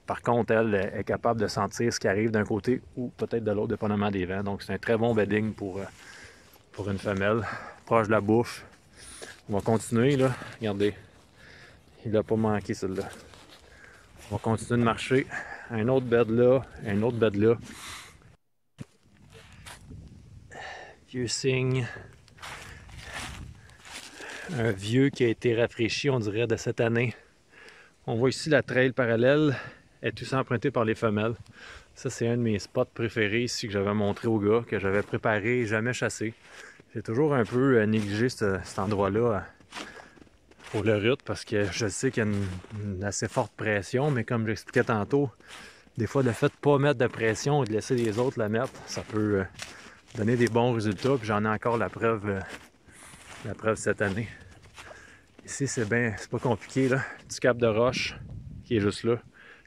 par contre, elle est capable de sentir ce qui arrive d'un côté ou peut-être de l'autre, dépendamment des vents. Donc c'est un très bon bedding pour une femelle. Proche de la bouffe. On va continuer, là. Regardez. Il n'a pas manqué, celui-là. On va continuer de marcher. Un autre bed là, un autre bed là. Vieux signe. Un vieux qui a été rafraîchi, on dirait, de cette année. On voit ici la trail parallèle est tout empruntée par les femelles. Ça, c'est un de mes spots préférés ici que j'avais montré aux gars, que j'avais préparé et jamais chassé. J'ai toujours un peu négligé cet endroit-là pour le rut parce que je sais qu'il y a une assez forte pression, mais comme j'expliquais tantôt, des fois le fait de ne pas mettre de pression et de laisser les autres la mettre, ça peut donner des bons résultats. Puis j'en ai encore la preuve cette année. Ici, c'est pas compliqué, là. Du cap de roche qui est juste là,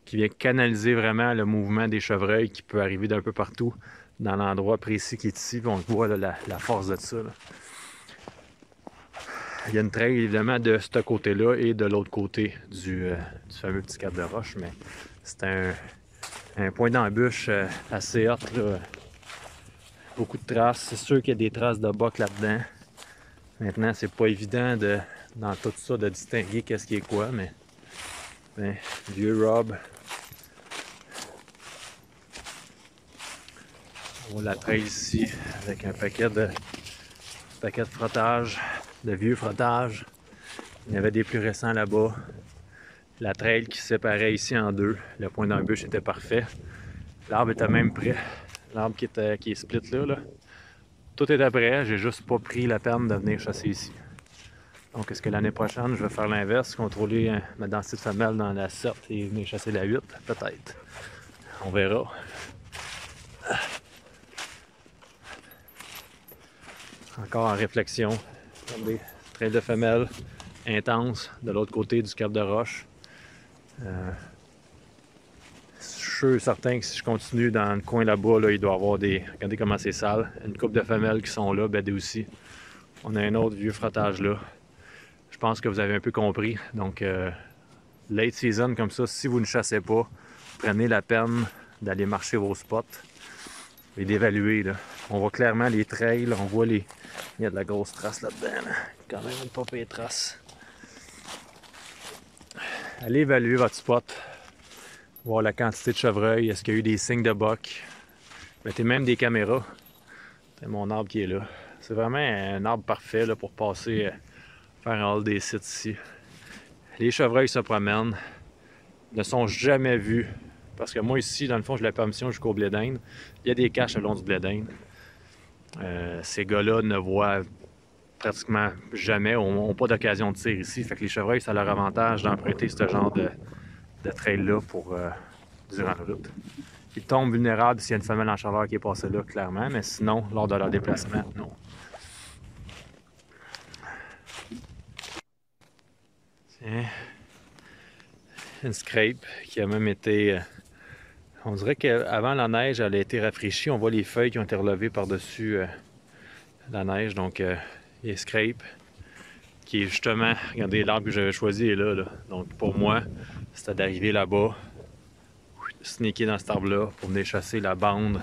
qui vient canaliser vraiment le mouvement des chevreuils qui peut arriver d'un peu partout dans l'endroit précis qui est ici. Puis on voit là, la force de ça, là. Il y a une trail évidemment de ce côté-là et de l'autre côté du fameux petit cap de roche, mais c'est un point d'embûche assez hot, là. Beaucoup de traces. C'est sûr qu'il y a des traces de boc là-dedans. Maintenant, c'est pas évident dans tout ça de distinguer qu'est-ce qui est quoi, mais vieux Rob. On voit la trail ici avec un paquet de frottage. De vieux frottages. Il y avait des plus récents là-bas. La trail qui se séparait ici en deux. Le point d'embûche était parfait. L'arbre était même prêt. L'arbre qui est split là. Tout était prêt. J'ai juste pas pris la peine de venir chasser ici. Donc, est-ce que l'année prochaine, je vais faire l'inverse, contrôler ma densité de femelle dans la 7 et venir chasser la 8? Peut-être. On verra. Encore en réflexion. Regardez, trail de femelle intense de l'autre côté du cap de roche. Je suis certain que si je continue dans le coin là-bas, là, il doit y avoir des... Regardez comment c'est sale. Une couple de femelles qui sont là, beddées aussi. On a un autre vieux frottage là. Je pense que vous avez un peu compris. Donc, late season comme ça, si vous ne chassez pas, prenez la peine d'aller marcher vos spots et d'évaluer, là. On voit clairement les trails, on voit il y a de la grosse trace là-dedans, là. Quand même une pauvre trace. Allez évaluer votre spot, voir la quantité de chevreuils, est-ce qu'il y a eu des signes de boc. Mettez même des caméras. C'est mon arbre qui est là. C'est vraiment un arbre parfait là, pour passer, faire un haul des sites ici. Les chevreuils se promènent, ne sont jamais vus. Parce que moi ici, dans le fond, j'ai la permission jusqu'au blé d'Inde. Il y a des caches le long du blé d'Inde. Ces gars-là ne voient pratiquement jamais, n'ont pas d'occasion de tir ici. Fait que les chevreuils, ça a leur avantage d'emprunter ce genre de trail-là pour durant la route. Ils tombent vulnérables s'il y a une femelle en chaleur qui est passée là, clairement, mais sinon, lors de leur déplacement, non. Tiens. Une scrape qui a même été... on dirait qu'avant la neige, elle a été rafraîchie. On voit les feuilles qui ont été relevées par-dessus la neige. Donc, il y a scrape qui est justement... Regardez, l'arbre que j'avais choisi est là. Donc, pour moi, c'était d'arriver là-bas, sneaker dans cet arbre-là pour venir chasser la bande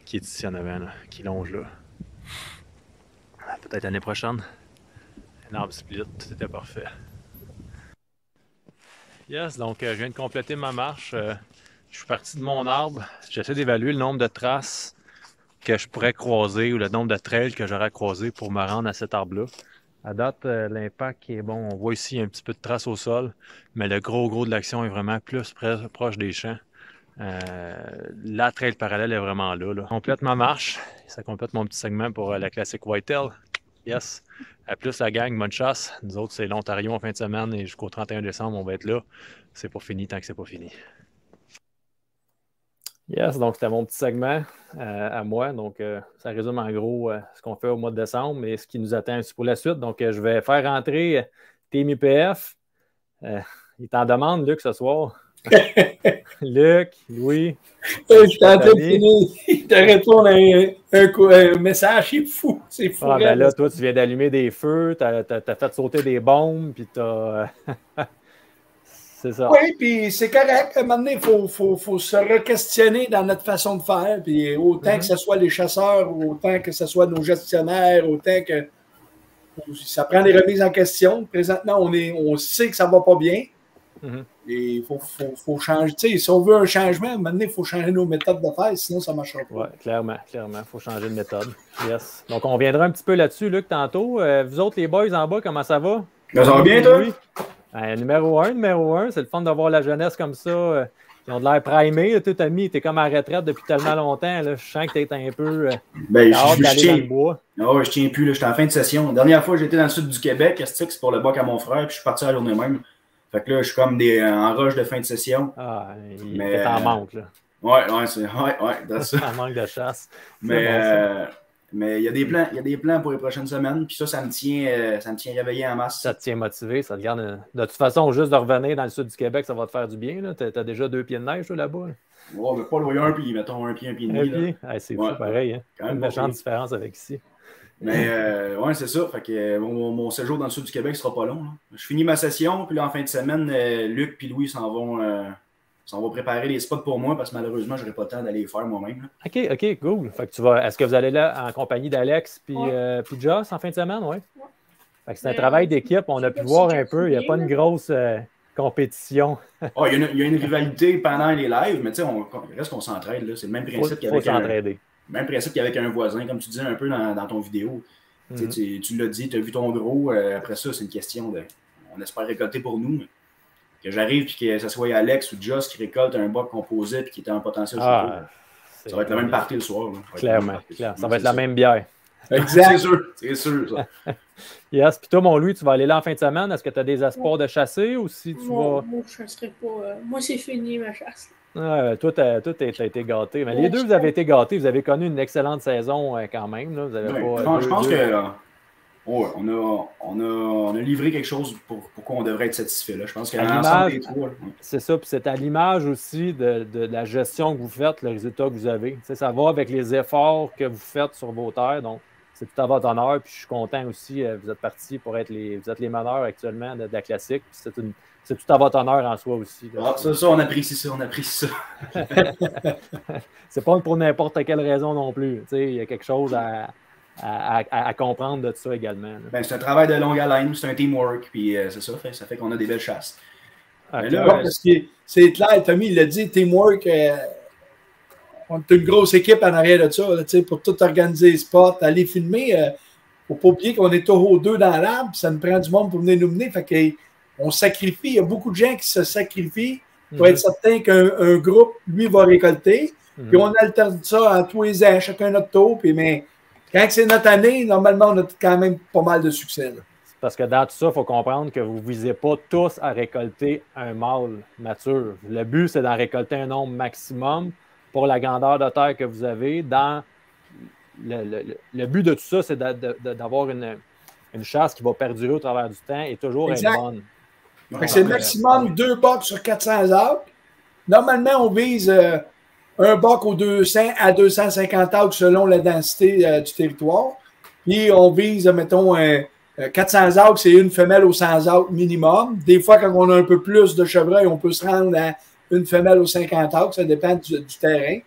qui est ici en avant, là, qui longe là. Peut-être l'année prochaine. Un arbre split, c'était parfait. Yes, donc je viens de compléter ma marche. Je suis parti de mon arbre. J'essaie d'évaluer le nombre de traces que je pourrais croiser ou le nombre de trails que j'aurais croisé pour me rendre à cet arbre-là. À date, l'impact est bon. On voit ici un petit peu de traces au sol, mais le gros de l'action est vraiment plus proche des champs. La trail parallèle est vraiment là. Complète ma marche. Ça complète mon petit segment pour la classique Whitetail. Yes. À plus la gang, bonne chasse. Nous autres, c'est l'Ontario en fin de semaine et jusqu'au 31 décembre, on va être là. C'est pas fini tant que c'est pas fini. Yes, donc c'était mon petit segment à moi. Donc, ça résume en gros ce qu'on fait au mois de décembre et ce qui nous attend aussi pour la suite. Donc, je vais faire rentrer Team UPF. Il t'en demande, Luc, ce soir. Luc, Louis. Je suis en train de finir de répondre à un message. C'est fou. C'est fou. Ah, ben là, toi, tu viens d'allumer des feux, tu as fait sauter des bombes, puis tu as. C'est ça. Oui, puis c'est correct. À un moment donné, il faut se re-questionner dans notre façon de faire. Puis autant que ce soit les chasseurs, autant que ce soit nos gestionnaires, autant que ça prend des remises en question. Présentement, on sait que ça ne va pas bien. Et il faut changer. Tu sais, si on veut un changement, à un moment donné, il faut changer nos méthodes de faire, sinon ça ne marchera pas. Oui, clairement. Il faut changer de méthode. Yes. Donc, on viendra un petit peu là-dessus, Luc, tantôt. Vous autres, les boys en bas, comment ça va? Ça va bien, toi? Numéro un, c'est le fun de voir la jeunesse comme ça. Ils ont de l'air primés. Tu as mis, t'es comme à la retraite depuis tellement longtemps. Là. Je sens que tu es un peu hâte d'aller dans le bois. Non, je tiens plus. J'étais en fin de session. La dernière fois, j'étais dans le sud du Québec. C'est pour le bac à mon frère. Puis je suis parti à la journée même. Fait que là, je suis comme en rush de fin de session. Ah, il t'en manque, là. Ouais, that's en manque de chasse. Mais il y a des plans pour les prochaines semaines. Puis ça me tient réveillé en masse. Ça te tient motivé, ça te garde. De toute façon, juste de revenir dans le sud du Québec, ça va te faire du bien. Tu as déjà 2 pieds de neige là-bas. Ouais, mais pas loin, puis mettons un pied et demi. C'est fou, pareil. Hein? Une méchante différence avec ici. Mais ouais, c'est ça. Fait que mon séjour dans le sud du Québec sera pas long. Là. Je finis ma session, puis là, en fin de semaine, Luc et Louis s'en vont préparer les spots pour moi parce que malheureusement, je n'aurai pas le temps d'aller les faire moi-même. Là. OK, cool. Fait que est-ce que vous allez là en compagnie d'Alex puis Joss en fin de semaine? Oui. Fait que c'est un travail d'équipe. On a pu voir un peu. Il n'y a pas une grosse compétition. Il y a une rivalité pendant les lives, mais tu sais, reste qu'on s'entraide. C'est le même principe même principe qu'avec un voisin, comme tu disais un peu dans ton vidéo. Tu l'as dit, tu as vu ton gros. Après ça, c'est une question de. On espère récolter pour nous. Mais que j'arrive et que ce soit Alex ou Joss qui récolte un boc composé et qui était un potentiel ça va être la même partie le soir. Là. Clairement. Ça va être la même bière. Exact. C'est sûr. Ça. Yes. Puis toi, mon Louis, tu vas aller là en fin de semaine. Est-ce que tu as des espoirs de chasser ou si tu vas. Moi, je ne chasserai pas. Moi, c'est fini ma chasse. Toi, tu as été gâté. Mais les deux, vous avez été gâtés. Vous avez connu une excellente saison quand même. Là. Vous avez je pense que on a livré quelque chose pour quoi on devrait être satisfait. Là. Je pense qu'à l'ensemble des trois. C'est ça. Puis c'est à l'image aussi de la gestion que vous faites, le résultat que vous avez. Tu sais, ça va avec les efforts que vous faites sur vos terres. Donc, c'est tout à votre honneur. Puis je suis content aussi. Vous êtes partis pour être vous êtes les meneurs actuellement de la classique. Puis c'est tout à votre honneur en soi aussi. Ça, on apprécie ça. C'est pas pour n'importe quelle raison non plus. Il y a quelque chose à comprendre de ça également. C'est un travail de longue haleine, c'est un teamwork, puis c'est ça, ça fait qu'on a des belles chasses. Parce que c'est clair, Tommy, il l'a dit, teamwork, on est une grosse équipe en arrière de ça, là, pour tout organiser les spots, aller filmer. Il ne faut pas oublier qu'on est aux deux dans l'arbre, ça nous prend du monde pour venir nous mener. Fait qu'on sacrifie, il y a beaucoup de gens qui se sacrifient pour être certain qu'un groupe, lui, va récolter. Puis on alterne ça en tous les ans, chacun notre tour. Mais quand c'est notre année, normalement, on a quand même pas mal de succès. Là. Parce que dans tout ça, il faut comprendre que vous ne visez pas tous à récolter un mâle mature. Le but, c'est d'en récolter un nombre maximum pour la grandeur de terre que vous avez. Le but de tout ça, c'est d'avoir une chasse qui va perdurer au travers du temps et toujours être bonne. C'est maximum 2 bocs sur 400 arbres. Normalement, on vise un boc aux 200 à 250 arbres selon la densité du territoire. Puis on vise, mettons, 400 arbres, c'est une femelle aux 100 arbres minimum. Des fois, quand on a un peu plus de chevreuil, on peut se rendre à une femelle aux 50 arbres. Ça dépend du terrain.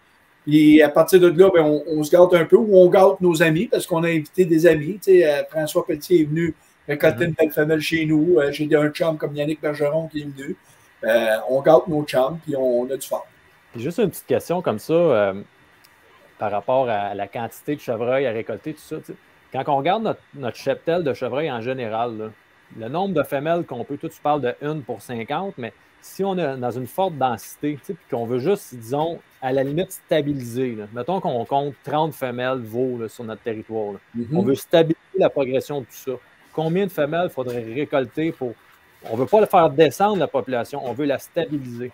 Puis à partir de là, on se gâte un peu ou on gâte nos amis parce qu'on a invité des amis. François Pelletier est venu récolter une belle femelle chez nous. J'ai un chum comme Yannick Bergeron qui est venu. On gâte nos chums puis on a du fun. Puis juste une petite question comme ça, par rapport à la quantité de chevreuils à récolter, tout ça. Quand on regarde notre cheptel de chevreuil en général, là, le nombre de femelles qu'on peut, toi tu parles de 1 pour 50, mais si on est dans une forte densité, puis qu'on veut juste, disons, à la limite stabiliser, là, mettons qu'on compte 30 femelles veaux là, sur notre territoire, on veut stabiliser la progression de tout ça. Combien de femelles faudrait récolter pour... On ne veut pas le faire descendre la population, on veut la stabiliser.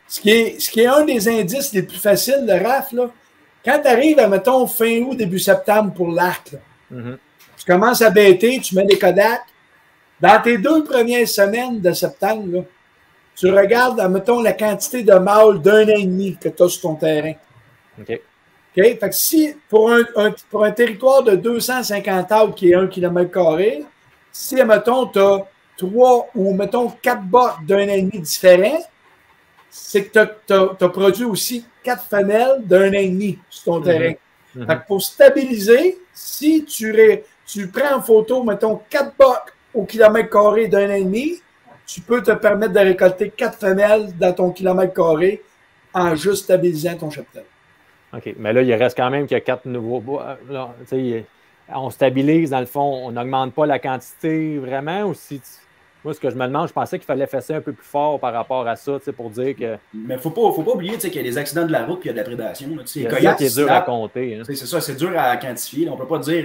Ce qui est un des indices les plus faciles de RAF, là, quand tu arrives à, mettons, fin août, début septembre pour l'arc, tu commences à bêter, tu mets des Kodak. Dans tes 2 premières semaines de septembre, là, tu regardes, mettons, la quantité de mâles d'1 an et demi que tu as sur ton terrain. OK. Fait que si, pour un territoire de 250 acres qui est 1 km², si, mettons, tu as 3 ou, mettons, 4 bottes d'1 an et demi différents, c'est que tu as produit aussi 4 femelles d'1 an et demi sur ton terrain. Fait que pour stabiliser, si tu prends en photo, mettons, 4 bottes au kilomètre carré d'1 an et demi, tu peux te permettre de récolter 4 femelles dans ton kilomètre carré en juste stabilisant ton cheptel. OK. Mais là, il reste quand même qu'il y a 4 nouveaux bois. On stabilise, dans le fond, on n'augmente pas la quantité vraiment ou si... Moi, ce que je me demande, je pensais qu'il fallait fesser un peu plus fort par rapport à ça, pour dire que... Mais faut pas oublier qu'il y a des accidents de la route et il y a de la prédation. C'est ça qui est dur à compter. Hein. C'est ça, c'est dur à quantifier. On ne peut pas dire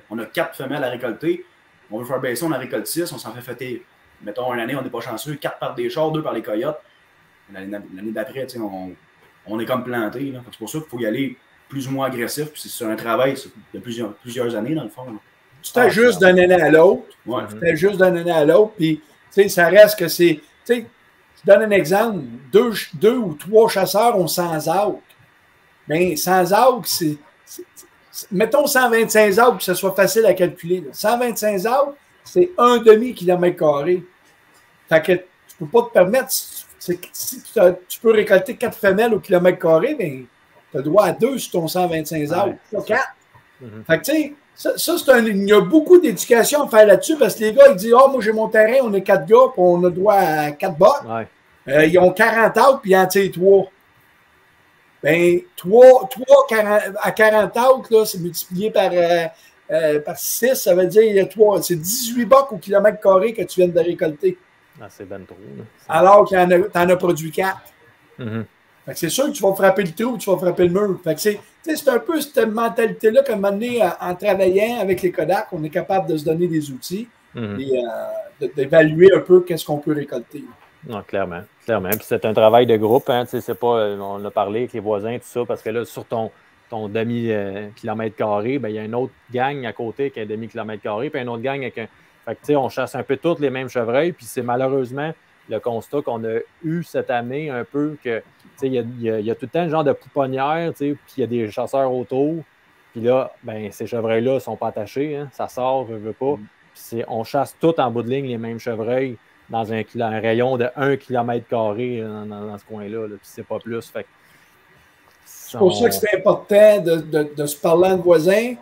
on a 4 femelles à récolter, on veut faire baisser, on en récolte 6, on s'en fait fêter. Mettons, une année, on n'est pas chanceux, 4 par des chars, 2 par les coyotes. L'année d'après, on est comme planté. C'est pour ça qu'il faut y aller plus ou moins agressif. C'est un travail de plusieurs années, dans le fond. Là. Tu t'ajustes d'une année à l'autre. Ouais. Tu t'ajustes d'une année à l'autre. Puis, ça reste que c'est. Je donne un exemple. 2 ou 3 chasseurs ont 100 acres. Bien, 100 acres, c'est. Mettons 125 acres, que ce soit facile à calculer. Là. 125 acres, c'est 1/2 km². Fait que tu ne peux pas te permettre. Si tu peux récolter 4 femelles au kilomètre carré, bien, tu as droit à 2 sur ton 125 acres. Pas 4. Fait que, tu sais. Il y a beaucoup d'éducation à faire là-dessus parce que les gars, ils disent moi, j'ai mon terrain, on est 4 gars, puis on a droit à 4 bottes. Ouais. Ils ont 40 acres, puis ils en tirent 3. Bien, 3 à 40 acres, c'est multiplié par 6, ça veut dire c'est 18 bottes au kilomètre carré que tu viens de récolter. Ah, c'est ben trop. Alors que tu en as produit 4. Fait que c'est sûr que tu vas frapper le trou ou tu vas frapper le mur. Fait que c'est un peu cette mentalité-là qu'à un moment donné, en travaillant avec les Kodak, on est capable de se donner des outils et d'évaluer un peu qu'est-ce qu'on peut récolter. Non, clairement. Puis c'est un travail de groupe. Hein, c'est pas, on a parlé avec les voisins, tout ça, parce que là, sur ton demi-kilomètre carré, ben, il y a une autre gang à côté qui a un demi-kilomètre carré, puis une autre gang avec un... Fait que, on chasse un peu toutes les mêmes chevreuils, puis c'est malheureusement le constat qu'on a eu cette année un peu que il y a tout le temps un genre de pouponnière, puis il y a des chasseurs autour. Puis là, ben, ces chevreuils-là ne sont pas attachés. Hein, ça sort, je veux pas. Puis on chasse tout en bout de ligne les mêmes chevreuils dans un rayon de 1 km² dans ce coin-là. Puis c'est pas plus. C'est pour ça que c'est important de se parler entre voisins.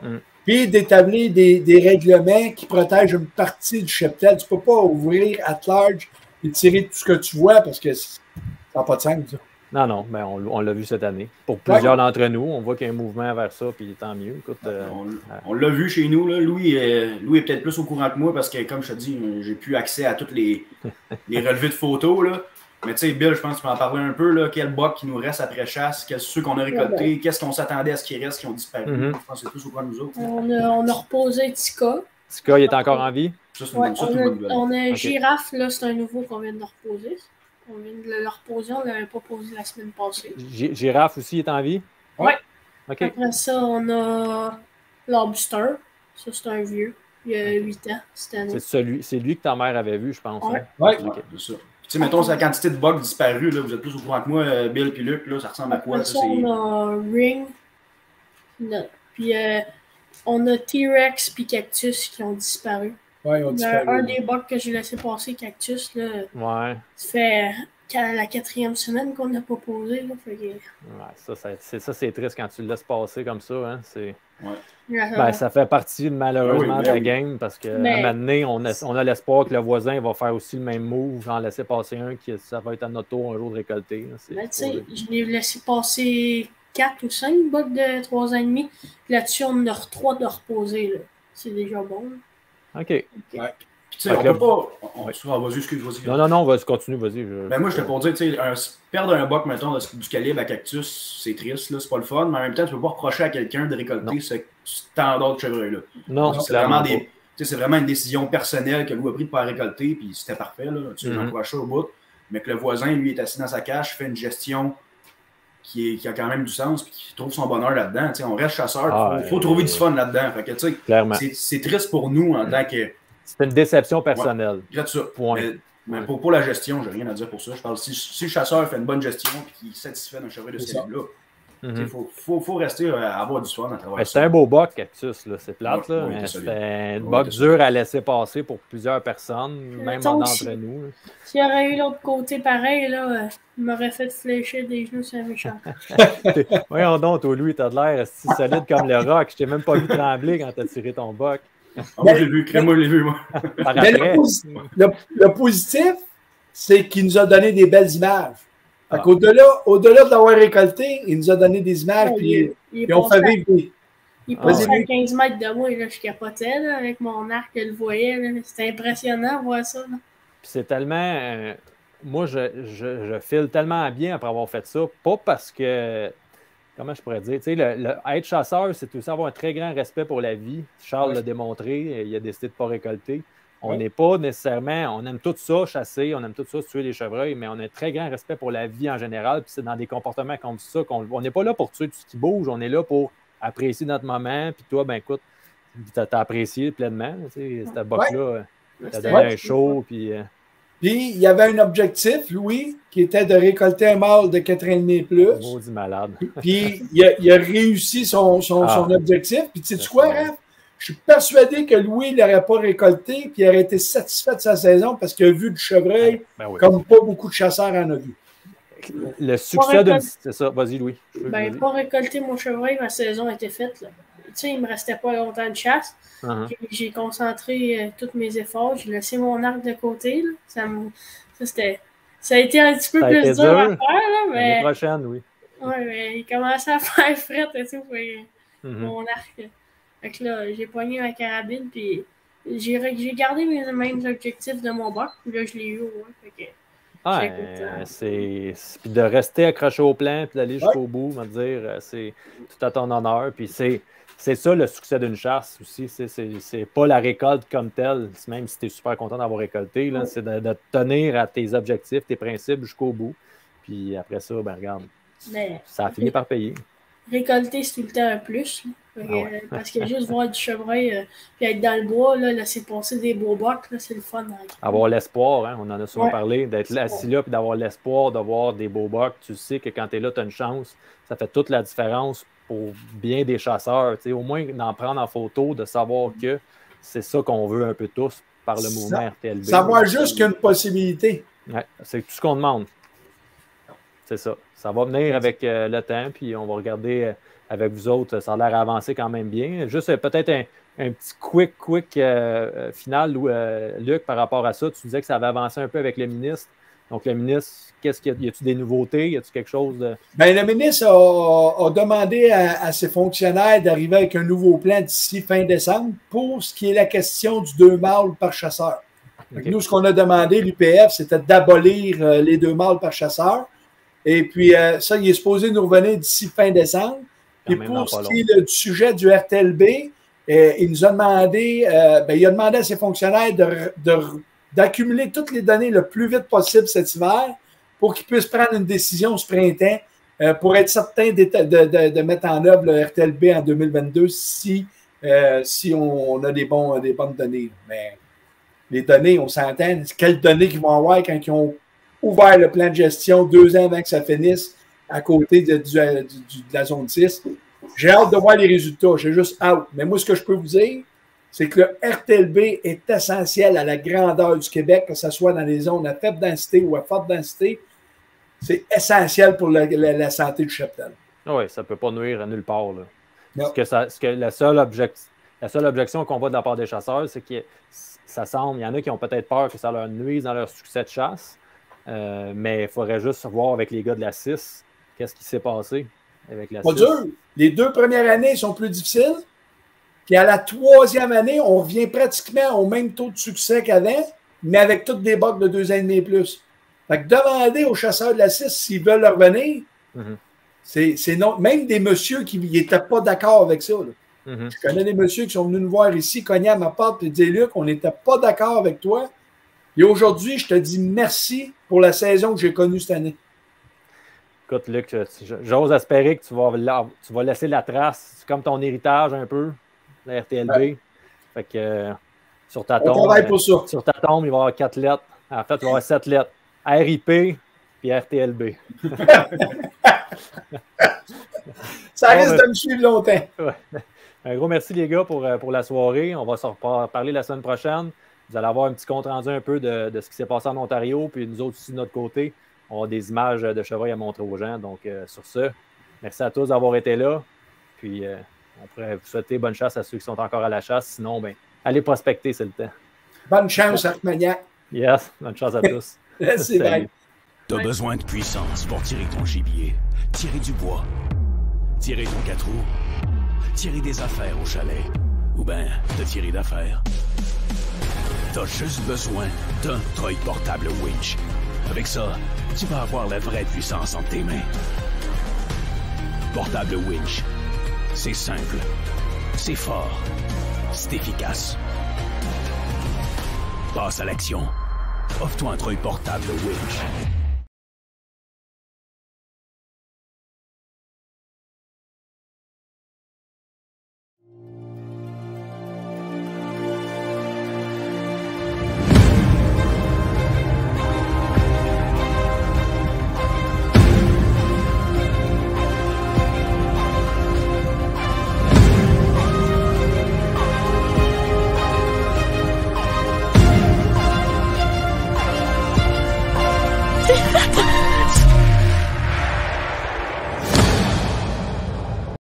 Puis d'établir des règlements qui protègent une partie du cheptel. Tu ne peux pas ouvrir at large et tirer tout ce que tu vois parce que ça n'a pas de sens, ça. Non, ben on l'a vu cette année. Pour plusieurs d'entre nous, on voit qu'il y a un mouvement vers ça, puis tant mieux. Écoute, on l'a vu chez nous. Là. Louis est peut-être plus au courant que moi parce que, comme je te dis, j'ai plus accès à tous les relevés de photos. Là. Mais tu sais, Bill, je pense que tu m'en parlais un peu. Là, quel boc qui nous reste après chasse, ceux qu'on a récoltés, qu'est-ce qu'on s'attendait à ce qui reste, qui ont disparu. Je pense que c'est plus au courant de nous autres. On a reposé Tika. Tika, il est encore en vie? On a un girafe, là, c'est un nouveau qu'on vient de reposer. On vient de le reposer, on ne l'avait pas posé la semaine passée. Girafe aussi est en vie? Oui. Okay. Après ça, on a Lobster. Ça, c'est un vieux. Il y a 8 ans cette année. C'est lui que ta mère avait vu, je pense. Oui. Ouais. Okay. C'est ça. Tu sais, mettons, la quantité de bugs disparus, là, vous êtes plus au courant que moi, Bill et Luc, là, ça ressemble à quoi? Après ça, on a Ring. Puis on a T-Rex puis Cactus qui ont disparu. Ouais, on disparu. Un des bugs que j'ai laissé passer, Cactus, là, ça fait la 4e semaine qu'on n'a pas posé. Là, fait que... ça, c'est triste quand tu le laisses passer comme ça. Hein, Ben, ça fait partie malheureusement de la game parce qu'à un moment donné, on a l'espoir que le voisin va faire aussi le même move, en laisser passer un, que ça va être à notre tour un jour de récolter. Je l'ai laissé passer 4 ou 5 bocs de 3 ans et demi. Là-dessus, on en a 3 de reposer. C'est déjà bon. OK. Ouais. Tu sais, on peut pas. Vas-y, excuse-moi. Non, vas-y, continue, vas-y. Ben moi, je te pour dire, tu sais, perdre un buck, mettons, du calibre à cactus, c'est triste, là, c'est pas le fun, mais en même temps, tu peux pas reprocher à quelqu'un de récolter ce standard de chevreuil-là. Non, c'est vraiment c'est vraiment une décision personnelle que Lou a pris de ne pas récolter, puis c'était parfait, là. Tu sais, j'encourage ça au bout. Mais que le voisin, lui, est assis dans sa cache, fait une gestion qui a quand même du sens, puis qui trouve son bonheur là-dedans. Tu sais, on reste chasseur, il faut trouver du fun là-dedans. Fait que, tu sais, c'est triste pour nous en tant que. C'est une déception personnelle. Ouais, ça. Mais pour la gestion, j'ai rien à dire pour ça. Je parle si le chasseur fait une bonne gestion et qu'il est satisfait d'un chevreuil de ce calibre-là, il faut rester à avoir du fun à travers ça. C'est un beau buck, cactus, c'est plate. Là, mais c'est un buck dur à laisser passer pour plusieurs personnes, même d'entre nous. S'il y aurait eu l'autre côté pareil, là, il m'aurait fait fléchir des genoux sur un méchant. Voyons donc, toi, Louis, t'as de l'air si solide comme le roc. Je t'ai même pas vu trembler quand t'as tiré ton buck. Moi, je l'ai vu, je l'ai vu, moi. Mais le positif, c'est qu'il nous a donné des belles images. Au-delà de l'avoir récolté, il nous a donné des images, puis on fait vivre. Il passait à 15 mètres de moi, et là, je capotais là, avec mon arc, je le voyais. C'était impressionnant de voir ça. Là. C'est tellement... moi, je file tellement bien après avoir fait ça, pas parce que... Comment je pourrais dire? Tu sais, être chasseur, c'est aussi avoir un très grand respect pour la vie. Charles l'a démontré, il a décidé de ne pas récolter. On n'est pas nécessairement... On aime tout ça, chasser, on aime tout ça, tuer les chevreuils, mais on a un très grand respect pour la vie en général. Puis c'est dans des comportements comme ça on n'est pas là pour tuer tout ce qui bouge, on est là pour apprécier notre moment. Puis toi, ben écoute, t'as apprécié pleinement. Tu sais, cette boc-là, t'as donné un show, puis... Puis, il y avait un objectif, Louis, qui était de récolter un mâle de 4 ans et demi et plus. Maudit malade. Puis, il a réussi son objectif. Puis, tu sais quoi, Raph? Je suis persuadé que Louis ne l'aurait pas récolté, puis il aurait été satisfait de sa saison parce qu'il a vu du chevreuil comme pas beaucoup de chasseurs en ont vu. Le succès d'une... C'est ça. Vas-y, Louis. Pas récolter mon chevreuil, ma saison était faite. Là. Tu sais, il ne me restait pas longtemps de chasse. J'ai concentré tous mes efforts. J'ai laissé mon arc de côté. Là. Ça a été un petit peu plus dur à faire. Là, mais... L'année prochaine, oui. Oui, mais il commençait à faire fret et tout. Mon arc. Fait que là, j'ai poigné ma carabine. Puis j'ai gardé mes mêmes objectifs de mon buck. Puis là, je l'ai eu. Puis de rester accroché au plan puis d'aller jusqu'au bout, me dire, c'est tout à ton honneur. Puis c'est ça le succès d'une chasse aussi. C'est pas la récolte comme telle, même si tu es super content d'avoir récolté. C'est de tenir à tes objectifs, tes principes jusqu'au bout. Puis après ça, ben regarde, ça a fini par payer. Récolter, c'est tout le temps un plus. Parce que juste voir du chevreuil puis être dans le bois, là, laisser passer des beaux bocs, c'est le fun. Avoir l'espoir, hein, on en a souvent parlé, d'être assis là et d'avoir l'espoir de voir des beaux bocs. Tu sais que quand tu es là, tu as une chance. Ça fait toute la différence pour bien des chasseurs. Au moins d'en prendre en photo, de savoir que c'est ça qu'on veut un peu tous par le mouvement RTLB. Savoir juste qu'il y a une possibilité. Ouais, c'est tout ce qu'on demande. C'est ça. Ça va venir avec le temps, puis on va regarder avec vous autres. Ça a l'air avancé quand même bien. Juste peut-être un petit quick final, Luc, par rapport à ça. Tu disais que ça avait avancé un peu avec le ministre. Donc, le ministre, qu'est-ce qu'il y a? Y a-t-il des nouveautés? Y a-t-il quelque chose de... Bien, le ministre a demandé à ses fonctionnaires d'arriver avec un nouveau plan d'ici fin décembre pour ce qui est la question du 2 mâles par chasseur. Nous, ce qu'on a demandé, l'UPF, c'était d'abolir les 2 mâles par chasseur. Et puis, ça, il est supposé nous revenir d'ici fin décembre. Et pour ce qui est du sujet du RTLB, il nous a demandé, il a demandé à ses fonctionnaires d'accumuler toutes les données le plus vite possible cet hiver pour qu'ils puissent prendre une décision ce printemps pour être certain de mettre en œuvre le RTLB en 2022 si on a des bonnes données. Mais les données, on s'entend, quelles données qu'ils vont avoir quand ils ont ouvert le plan de gestion 2 ans avant que ça finisse à côté de la zone 6. J'ai hâte de voir les résultats. J'ai juste hâte. Mais moi, ce que je peux vous dire, c'est que le RTLB est essentiel à la grandeur du Québec, que ce soit dans les zones à faible densité ou à forte densité. C'est essentiel pour la santé du cheptel. Oui, ça ne peut pas nuire à nulle part. Là. La seule objection qu'on voit de la part des chasseurs, c'est que ça semble, il y en a qui ont peut-être peur que ça leur nuise dans leur succès de chasse, mais il faudrait juste voir avec les gars de la 6 qu'est-ce qui s'est passé avec la 6. Dur. Les 2 premières années sont plus difficiles. Puis à la 3e année, on revient pratiquement au même taux de succès qu'avant, mais avec toutes des bucks de 2 ans et demi et plus. Fait que demander aux chasseurs de la 6 s'ils veulent revenir, c'est non. Même des messieurs qui n'étaient pas d'accord avec ça. Je connais des messieurs qui sont venus nous voir ici, cogner à ma porte et dire Luc, on n'était pas d'accord avec toi. Et aujourd'hui, je te dis merci pour la saison que j'ai connue cette année. Écoute, Luc, j'ose espérer que tu vas laisser la trace. C'est comme ton héritage un peu, la RTLB. Ouais. Fait que sur ta tombe, sur ta tombe, il va y avoir 4 lettres. En fait, il va y avoir 7 lettres. RIP puis RTLB. Ça risque de me suivre longtemps. Ouais. Un gros merci les gars pour la soirée. On va se reparler la semaine prochaine. Vous allez avoir un petit compte rendu un peu de ce qui s'est passé en Ontario. Puis nous autres aussi de notre côté, on a des images de chevreuils à montrer aux gens. Donc sur ce, merci à tous d'avoir été là. Puis on pourrait vous souhaiter bonne chasse à ceux qui sont encore à la chasse. Sinon, allez prospecter, c'est le temps. Bonne chance, Armagnac. Yes, bonne chance à tous. Merci, bye. T'as besoin de puissance pour tirer ton gibier, tirer du bois, tirer ton 4 roues, tirer des affaires au chalet, ou ben te tirer d'affaires. T'as juste besoin d'un treuil portable winch. Avec ça, tu vas avoir la vraie puissance entre tes mains. Portable winch. C'est simple, c'est fort, c'est efficace. Passe à l'action. Offre-toi un treuil portable winch. Ha ha ha!